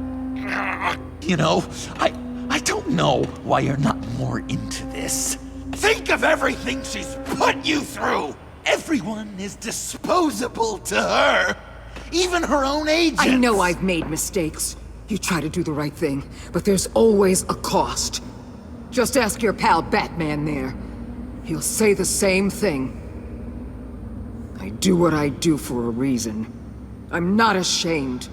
You know, I don't know why you're not more into this. Think of everything she's put you through. Everyone is disposable to her. Even her own agents. I know I've made mistakes. You try to do the right thing, but there's always a cost. Just ask your pal Batman there. He'll say the same thing. I do what I do for a reason. I'm not ashamed.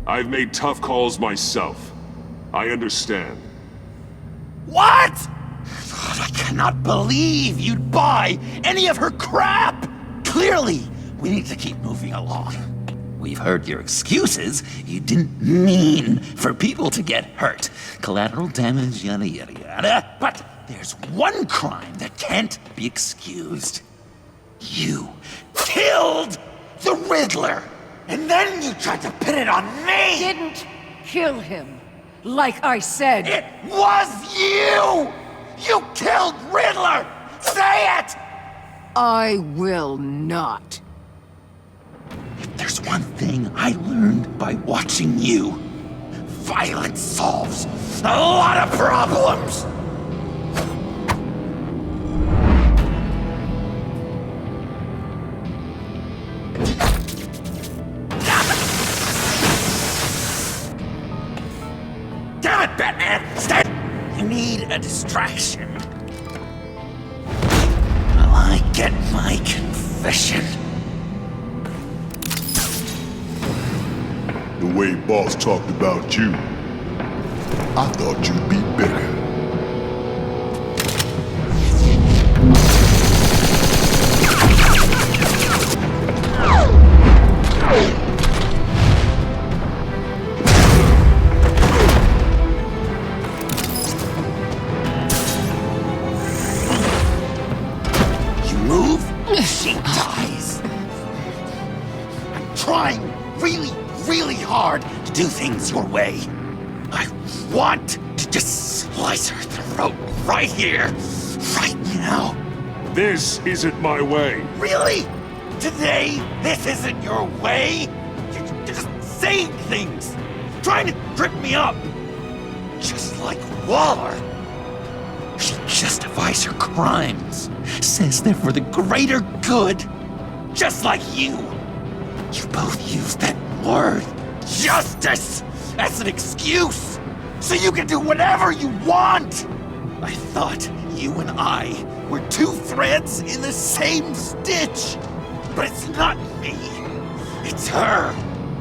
I've made tough calls myself. I understand. What? God, I cannot believe you'd buy any of her crap! Clearly, we need to keep moving along. We've heard your excuses. You didn't mean for people to get hurt. Collateral damage, yada yada yada. But there's one crime that can't be excused. You killed the Riddler! And then you tried to pin it on me! Didn't kill him. Like I said. It was you! You killed Riddler! Say it! I will not. If there's one thing I learned by watching you, violence solves a lot of problems! Batman, stay! You need a distraction. While I get my confession. The way Boss talked about you, I thought you'd be bigger. You move, she dies. I'm trying really hard to do things your way. I want to just slice her throat right here, right now. This isn't my way. Really? Today, this isn't your way? You're just saying things, trying to trip me up. Just like Waller. She justifies her crimes, says they're for the greater good, just like you. You both use that word, justice, as an excuse, so you can do whatever you want. I thought you and I were two threads in the same stitch, but it's not me, it's her.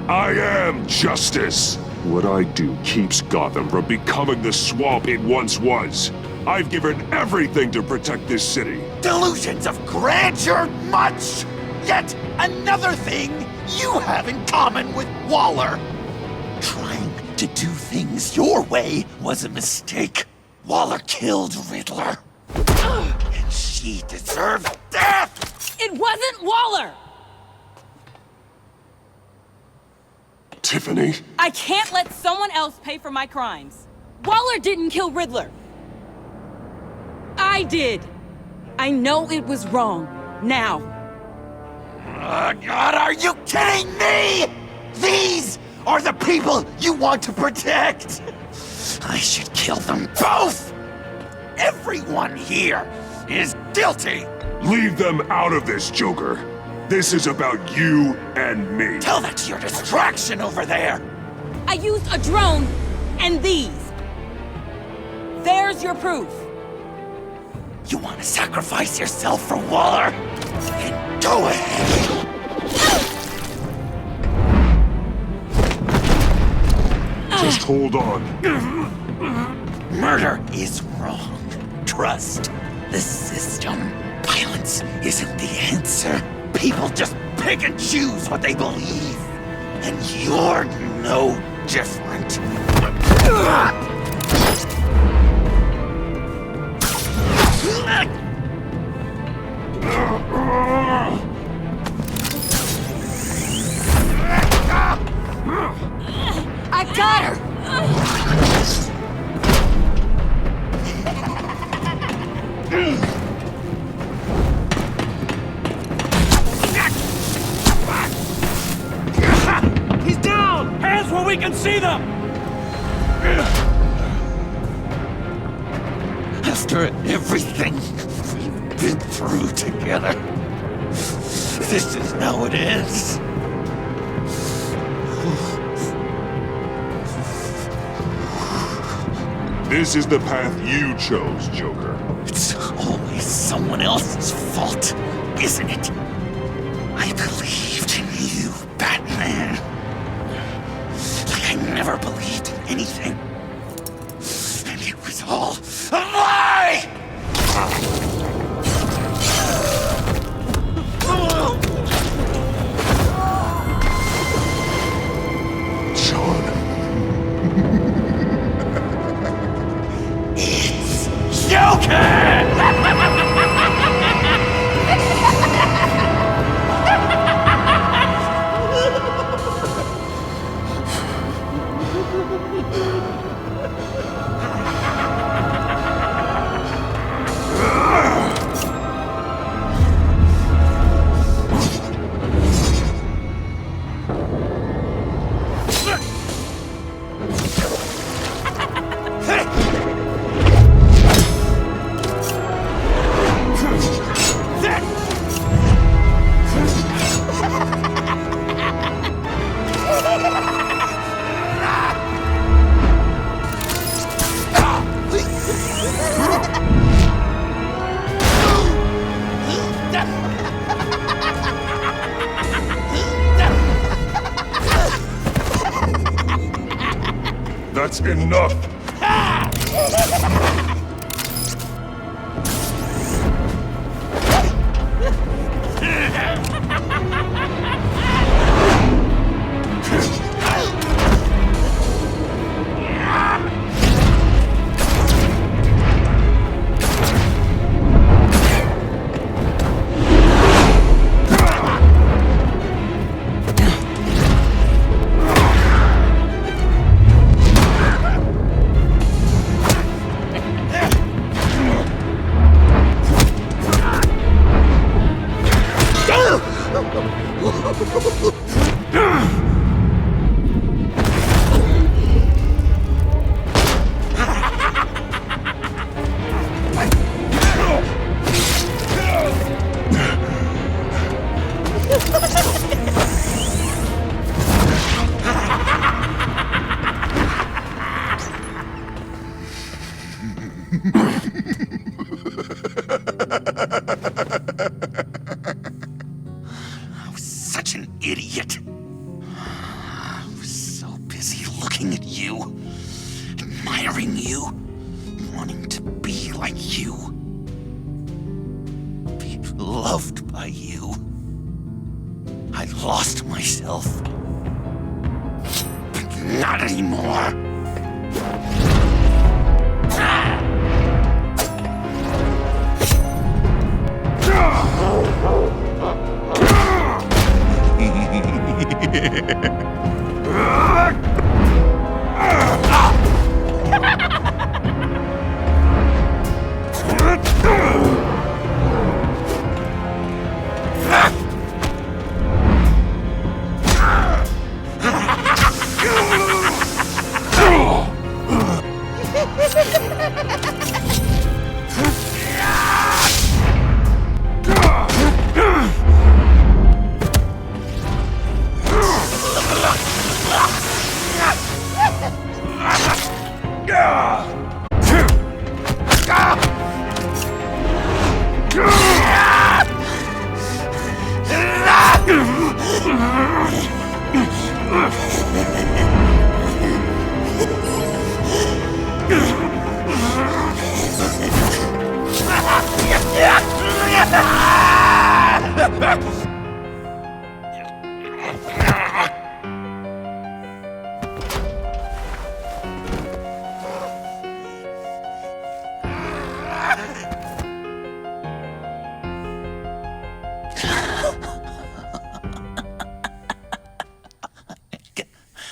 I am justice. What I do keeps Gotham from becoming the swamp it once was. I've given everything to protect this city. Delusions of grandeur, much! Yet another thing you have in common with Waller. Trying to do things your way was a mistake. Waller killed Riddler. And she deserved death! It wasn't Waller! Tiffany? I can't let someone else pay for my crimes. Waller didn't kill Riddler. I did. I know it was wrong. Now. God, are you kidding me? These are the people you want to protect. I should kill them both. Everyone here is guilty. Leave them out of this, Joker. This is about you and me. Tell that to your distraction over there. I used a drone and these. There's your proof. You want to sacrifice yourself for Waller? Then go ahead. Just hold on. Murder is wrong. Trust the system. Violence isn't the answer. People just pick and choose what they believe. And you're no different. I got her! He's down! Hands where we can see them! After everything we've been through together, this is how it is. This is the path you chose, Joker. It's always someone else's fault, isn't it? I believed in you, Batman. Like I never believed in anything. And it was all a lie! Joker! That's enough! I was such an idiot. I was so busy looking at you, admiring you, wanting to be like you, be loved by you. I lost myself. But not anymore.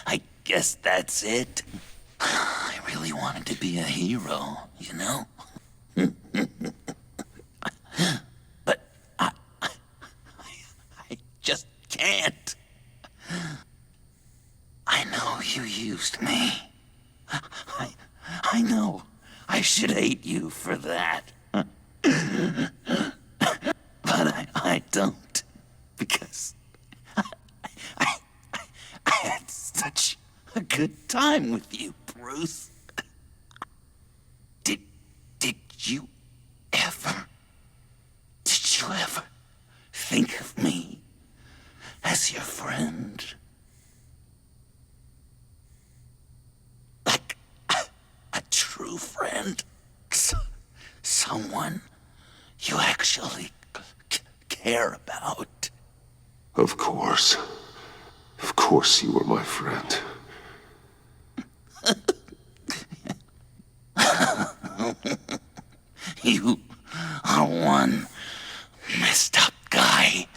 I guess that's it. I really wanted to be a hero, you know? But I just can't. I know you used me. I know I should hate you for that. But I don't. Because I had such a good time with you, Bruce. Did you ever think of me as your friend? Like a true friend? Someone you actually care about? Of course. Of course you were my friend. You are one messed up guy.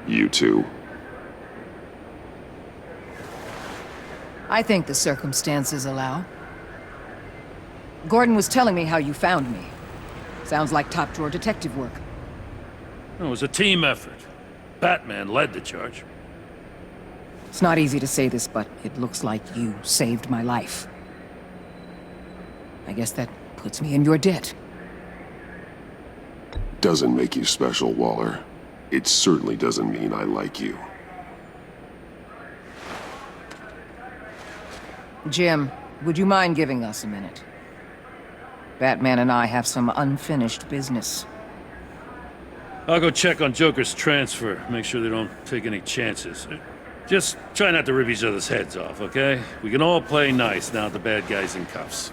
You too. I think the circumstances allow. Gordon was telling me how you found me. Sounds like top-drawer detective work. It was a team effort. Batman led the charge. It's not easy to say this, but it looks like you saved my life. I guess that puts me in your debt. Doesn't make you special, Waller. It certainly doesn't mean I like you. Jim, would you mind giving us a minute? Batman and I have some unfinished business. I'll go check on Joker's transfer, make sure they don't take any chances. Just try not to rip each other's heads off, okay? We can all play nice now that the bad guy's in cuffs.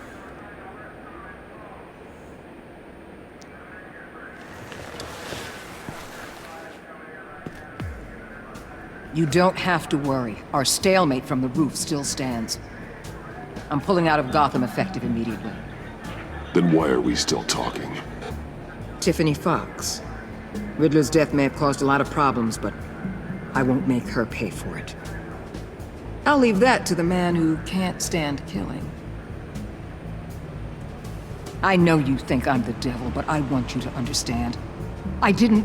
You don't have to worry. Our stalemate from the roof still stands. I'm pulling out of Gotham effective immediately. Then why are we still talking? Tiffany Fox. Riddler's death may have caused a lot of problems, but I won't make her pay for it. I'll leave that to the man who can't stand killing. I know you think I'm the devil, but I want you to understand. I didn't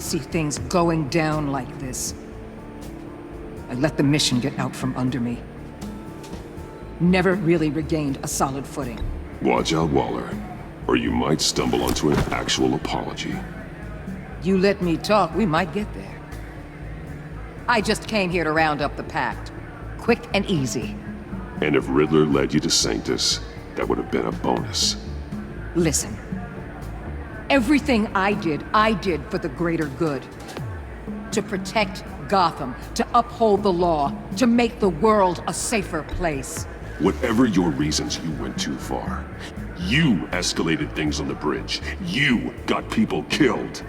see things going down like this. I let the mission get out from under me. Never really regained a solid footing. Watch out, Waller, or you might stumble onto an actual apology. You let me talk, we might get there. I just came here to round up the Pact. Quick and easy. And if Riddler led you to Sanctus, that would have been a bonus. Listen. Everything I did for the greater good. To protect Gotham, to uphold the law, to make the world a safer place. Whatever your reasons, you went too far. You escalated things on the bridge. You got people killed.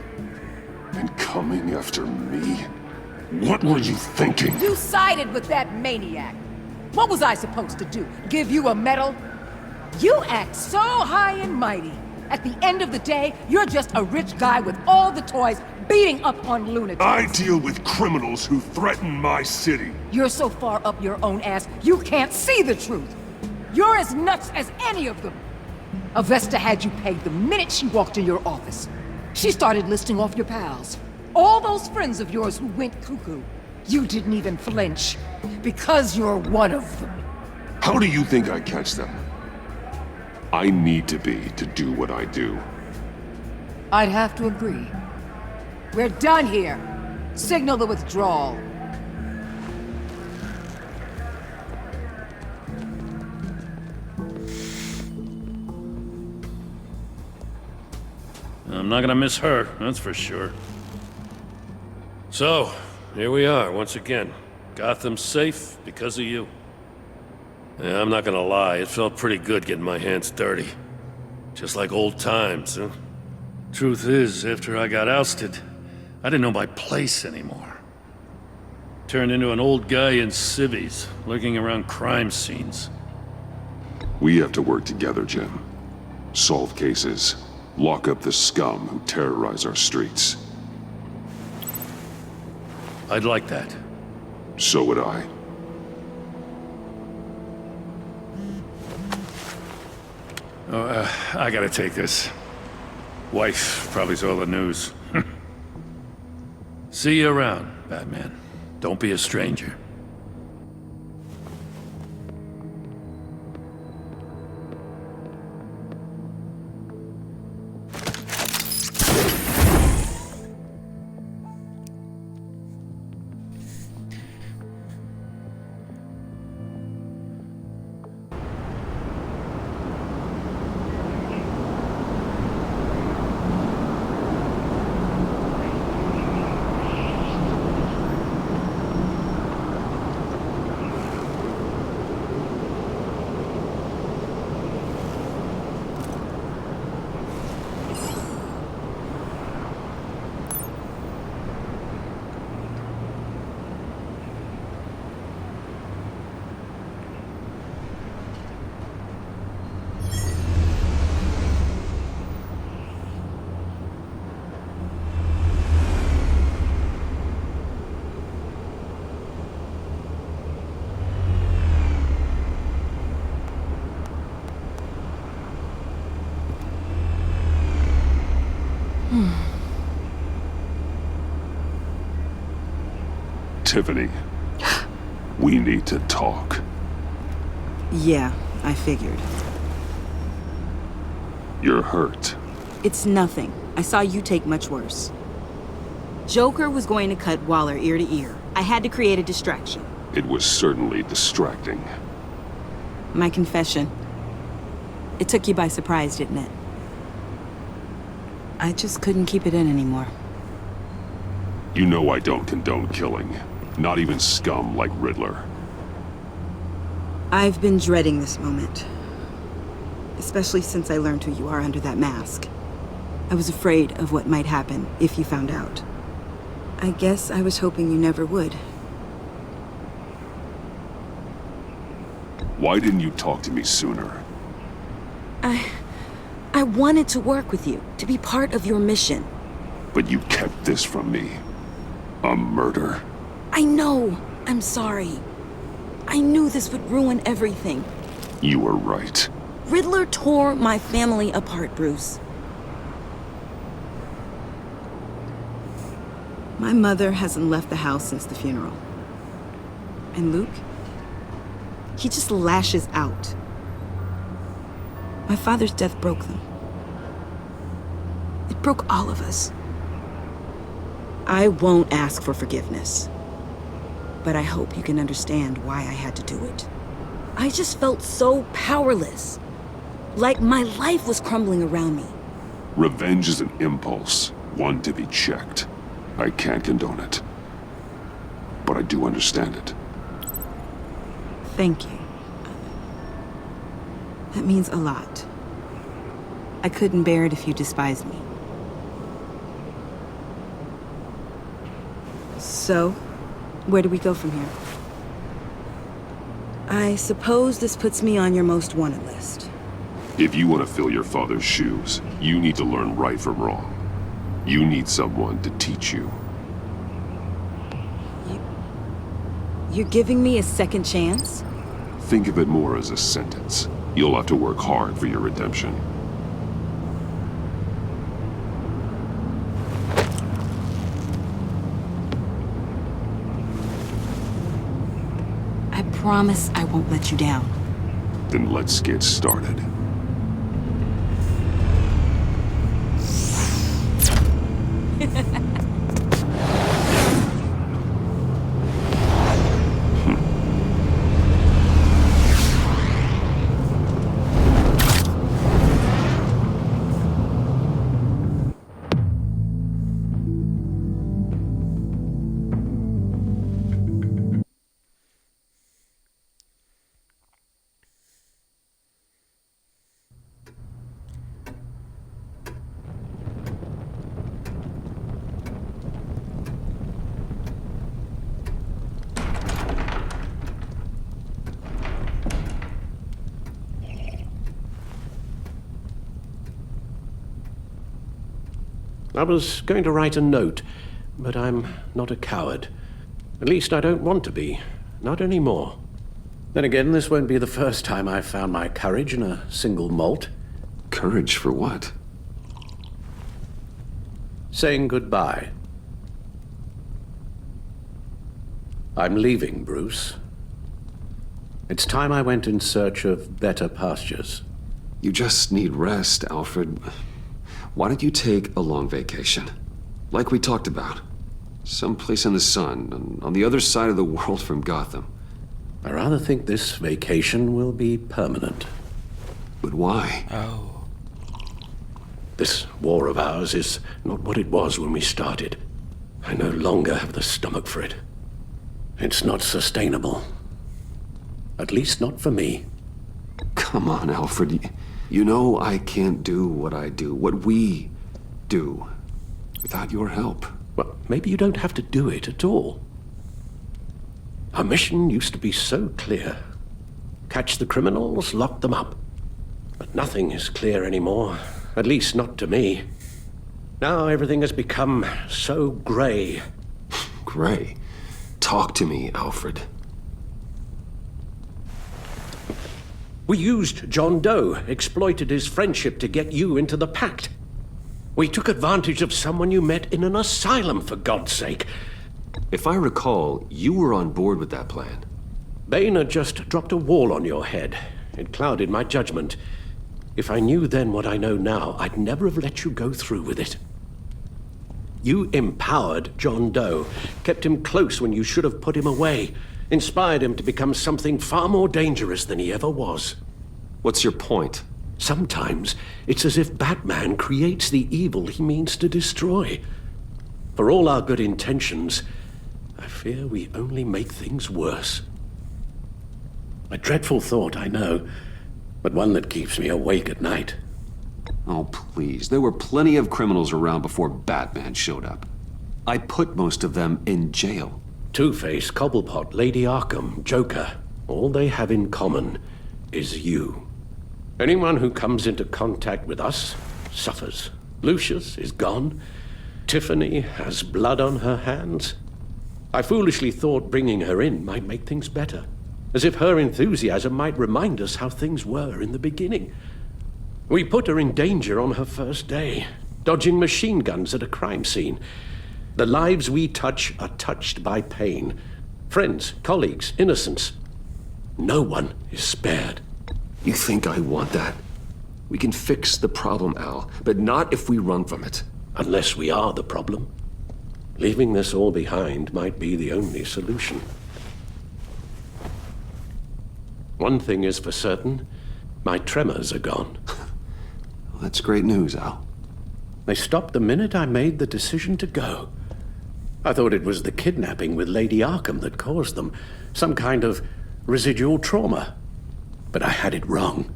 And coming after me? What were you thinking? You sided with that maniac. What was I supposed to do? Give you a medal? You act so high and mighty. At the end of the day, you're just a rich guy with all the toys beating up on lunatics. I deal with criminals who threaten my city. You're so far up your own ass, you can't see the truth. You're as nuts as any of them. Avesta had you pegged the minute she walked in your office. She started listing off your pals. All those friends of yours who went cuckoo. You didn't even flinch. Because you're one of them. How do you think I catch them? I need to be to do what I do. I'd have to agree. We're done here. Signal the withdrawal. I'm not gonna miss her, that's for sure. So, here we are once again. Gotham's safe because of you. Yeah, I'm not gonna lie, it felt pretty good getting my hands dirty. Just like old times, huh? Truth is, after I got ousted, I didn't know my place anymore. Turned into an old guy in civvies, lurking around crime scenes. We have to work together, Jim. Solve cases. Lock up the scum who terrorize our streets. I'd like that. So would I. I gotta take this. Wife probably saw the news. See you around, Batman. Don't be a stranger. Tiffany, we need to talk. Yeah, I figured. You're hurt. It's nothing. I saw you take much worse. Joker was going to cut Waller ear to ear. I had to create a distraction. It was certainly distracting. My confession. It took you by surprise, didn't it? I just couldn't keep it in anymore. You know I don't condone killing. Not even scum like Riddler. I've been dreading this moment. Especially since I learned who you are under that mask. I was afraid of what might happen if you found out. I guess I was hoping you never would. Why didn't you talk to me sooner? I wanted to work with you, to be part of your mission. But you kept this from me. A murder. I know. I'm sorry. I knew this would ruin everything. You were right. Riddler tore my family apart, Bruce. My mother hasn't left the house since the funeral. And Luke? He just lashes out. My father's death broke them. It broke all of us. I won't ask for forgiveness. But I hope you can understand why I had to do it. I just felt so powerless. Like my life was crumbling around me. Revenge is an impulse, one to be checked. I can't condone it. But I do understand it. Thank you. That means a lot. I couldn't bear it if you despised me. So, where do we go from here? I suppose this puts me on your most wanted list. If you want to fill your father's shoes, you need to learn right from wrong. You need someone to teach you. You're giving me a second chance? Think of it more as a sentence. You'll have to work hard for your redemption. I promise I won't let you down. Then let's get started. I was going to write a note, but I'm not a coward. At least I don't want to be. Not anymore. Then again, this won't be the first time I've found my courage in a single malt. Courage for what? Saying goodbye. I'm leaving, Bruce. It's time I went in search of better pastures. You just need rest, Alfred. Why don't you take a long vacation? Like we talked about. Someplace in the sun, on the other side of the world from Gotham. I rather think this vacation will be permanent. But why? Oh. This war of ours is not what it was when we started. I no longer have the stomach for it. It's not sustainable. At least not for me. Come on, Alfred. You know I can't do what I do, what we do, without your help. Well, maybe you don't have to do it at all. Our mission used to be so clear. Catch the criminals, lock them up. But nothing is clear anymore, at least not to me. Now everything has become so gray. Gray? Talk to me, Alfred. We used John Doe, exploited his friendship to get you into the pact. We took advantage of someone you met in an asylum, for God's sake. If I recall, you were on board with that plan. Boehner just dropped a wall on your head. It clouded my judgment. If I knew then what I know now, I'd never have let you go through with it. You empowered John Doe, kept him close when you should have put him away, inspired him to become something far more dangerous than he ever was. What's your point? Sometimes it's as if Batman creates the evil he means to destroy. For all our good intentions, I fear we only make things worse. A dreadful thought, I know, but one that keeps me awake at night. Oh, please. There were plenty of criminals around before Batman showed up. I put most of them in jail. Two-Face, Cobblepot, Lady Arkham, Joker, all they have in common is you. Anyone who comes into contact with us suffers. Lucius is gone. Tiffany has blood on her hands. I foolishly thought bringing her in might make things better, as if her enthusiasm might remind us how things were in the beginning. We put her in danger on her first day, dodging machine guns at a crime scene. The lives we touch are touched by pain. Friends, colleagues, innocents. No one is spared. You think I want that? We can fix the problem, Al, but not if we run from it. Unless we are the problem. Leaving this all behind might be the only solution. One thing is for certain, my tremors are gone. Well, that's great news, Al. They stopped the minute I made the decision to go. I thought it was the kidnapping with Lady Arkham that caused them, some kind of residual trauma. But I had it wrong.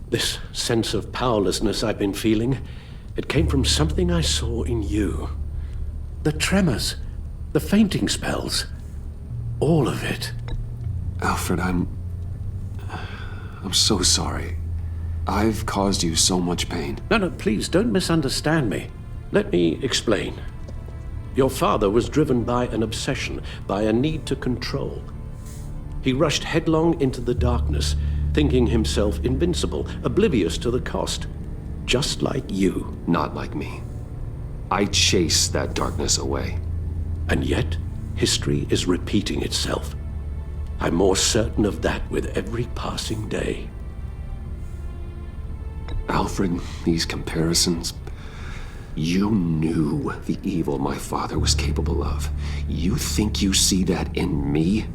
This sense of powerlessness I've been feeling, it came from something I saw in you. The tremors, the fainting spells, all of it. Alfred, I'm so sorry. I've caused you so much pain. No, please, don't misunderstand me. Let me explain. Your father was driven by an obsession, by a need to control. He rushed headlong into the darkness, thinking himself invincible, oblivious to the cost. Just like you. Not like me. I chase that darkness away. And yet, history is repeating itself. I'm more certain of that with every passing day. Alfred, these comparisons... You knew the evil my father was capable of. You think you see that in me?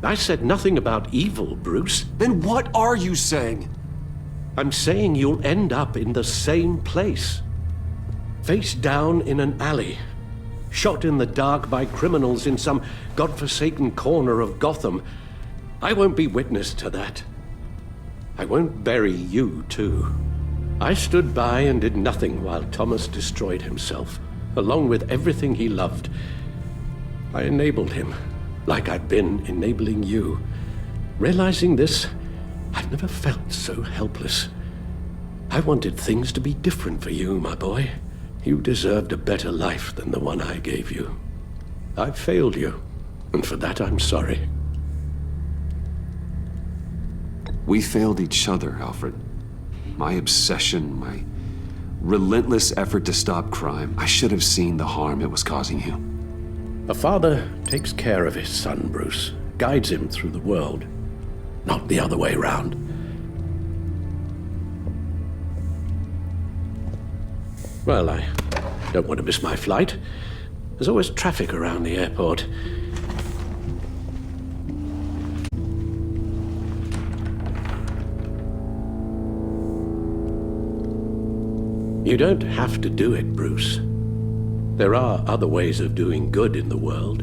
I said nothing about evil, Bruce. Then what are you saying? I'm saying you'll end up in the same place. Face down in an alley. Shot in the dark by criminals in some godforsaken corner of Gotham. I won't be witness to that. I won't bury you, too. I stood by and did nothing while Thomas destroyed himself, along with everything he loved. I enabled him, like I've been enabling you. Realizing this, I've never felt so helpless. I wanted things to be different for you, my boy. You deserved a better life than the one I gave you. I failed you, and for that I'm sorry. We failed each other, Alfred. My obsession, my relentless effort to stop crime. I should have seen the harm it was causing you. A father takes care of his son, Bruce. Guides him through the world. Not the other way around. Well, I don't want to miss my flight. There's always traffic around the airport. You don't have to do it, Bruce. There are other ways of doing good in the world.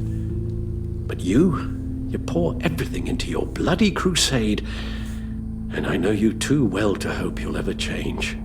But you pour everything into your bloody crusade, and I know you too well to hope you'll ever change.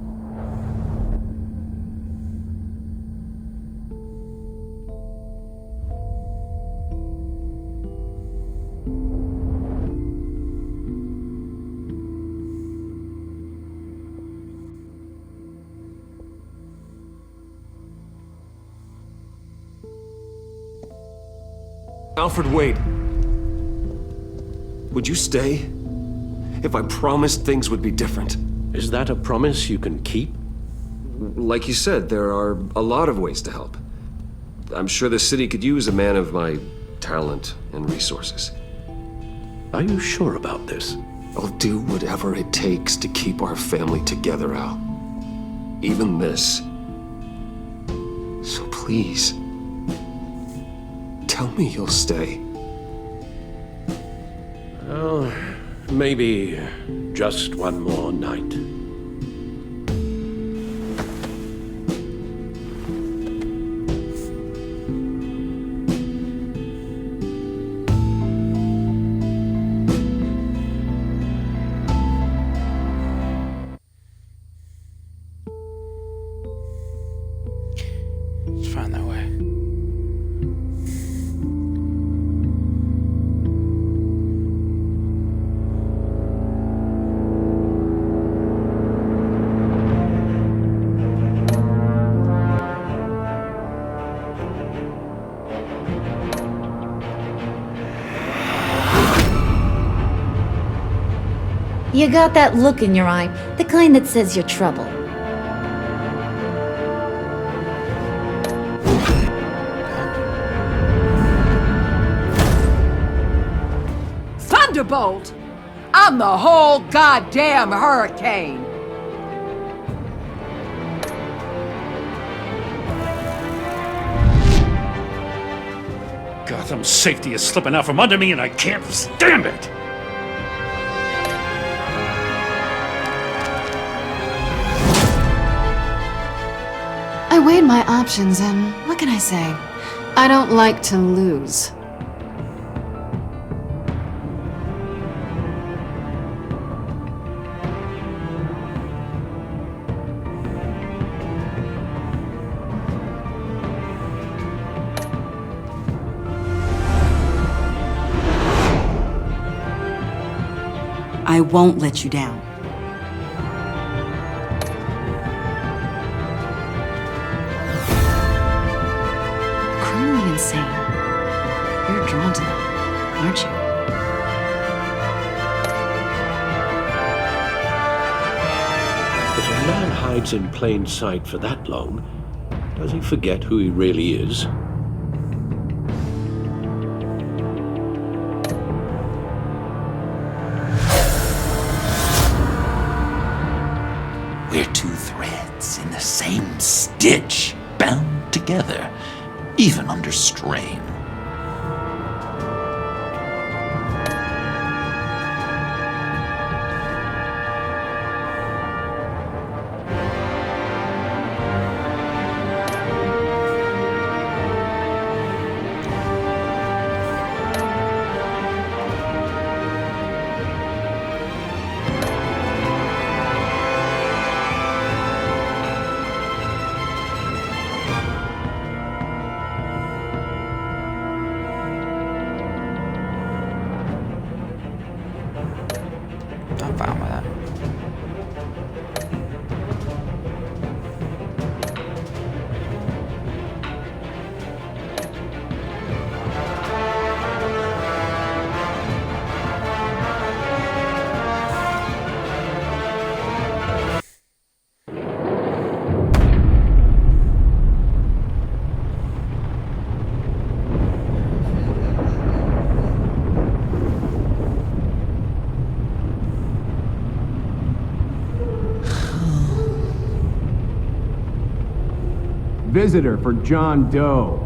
Alfred, wait. Would you stay? If I promised things would be different. Is that a promise you can keep? Like you said, there are a lot of ways to help. I'm sure the city could use a man of my talent and resources. Are you sure about this? I'll do whatever it takes to keep our family together, Al. Even this. So please, tell me you'll stay. Well, maybe just one more night. Let's find that way. You got that look in your eye, the kind that says you're trouble. Thunderbolt! I'm the whole goddamn hurricane! Gotham's safety is slipping out from under me and I can't stand it! I weighed my options, and what can I say? I don't like to lose. I won't let you down. Criminally insane. You're drawn to them, aren't you? If a man hides in plain sight for that long, does he forget who he really is? We're two threads in the same stitch, bound together, even under strain. I'm fine with that. Visitor for John Doe.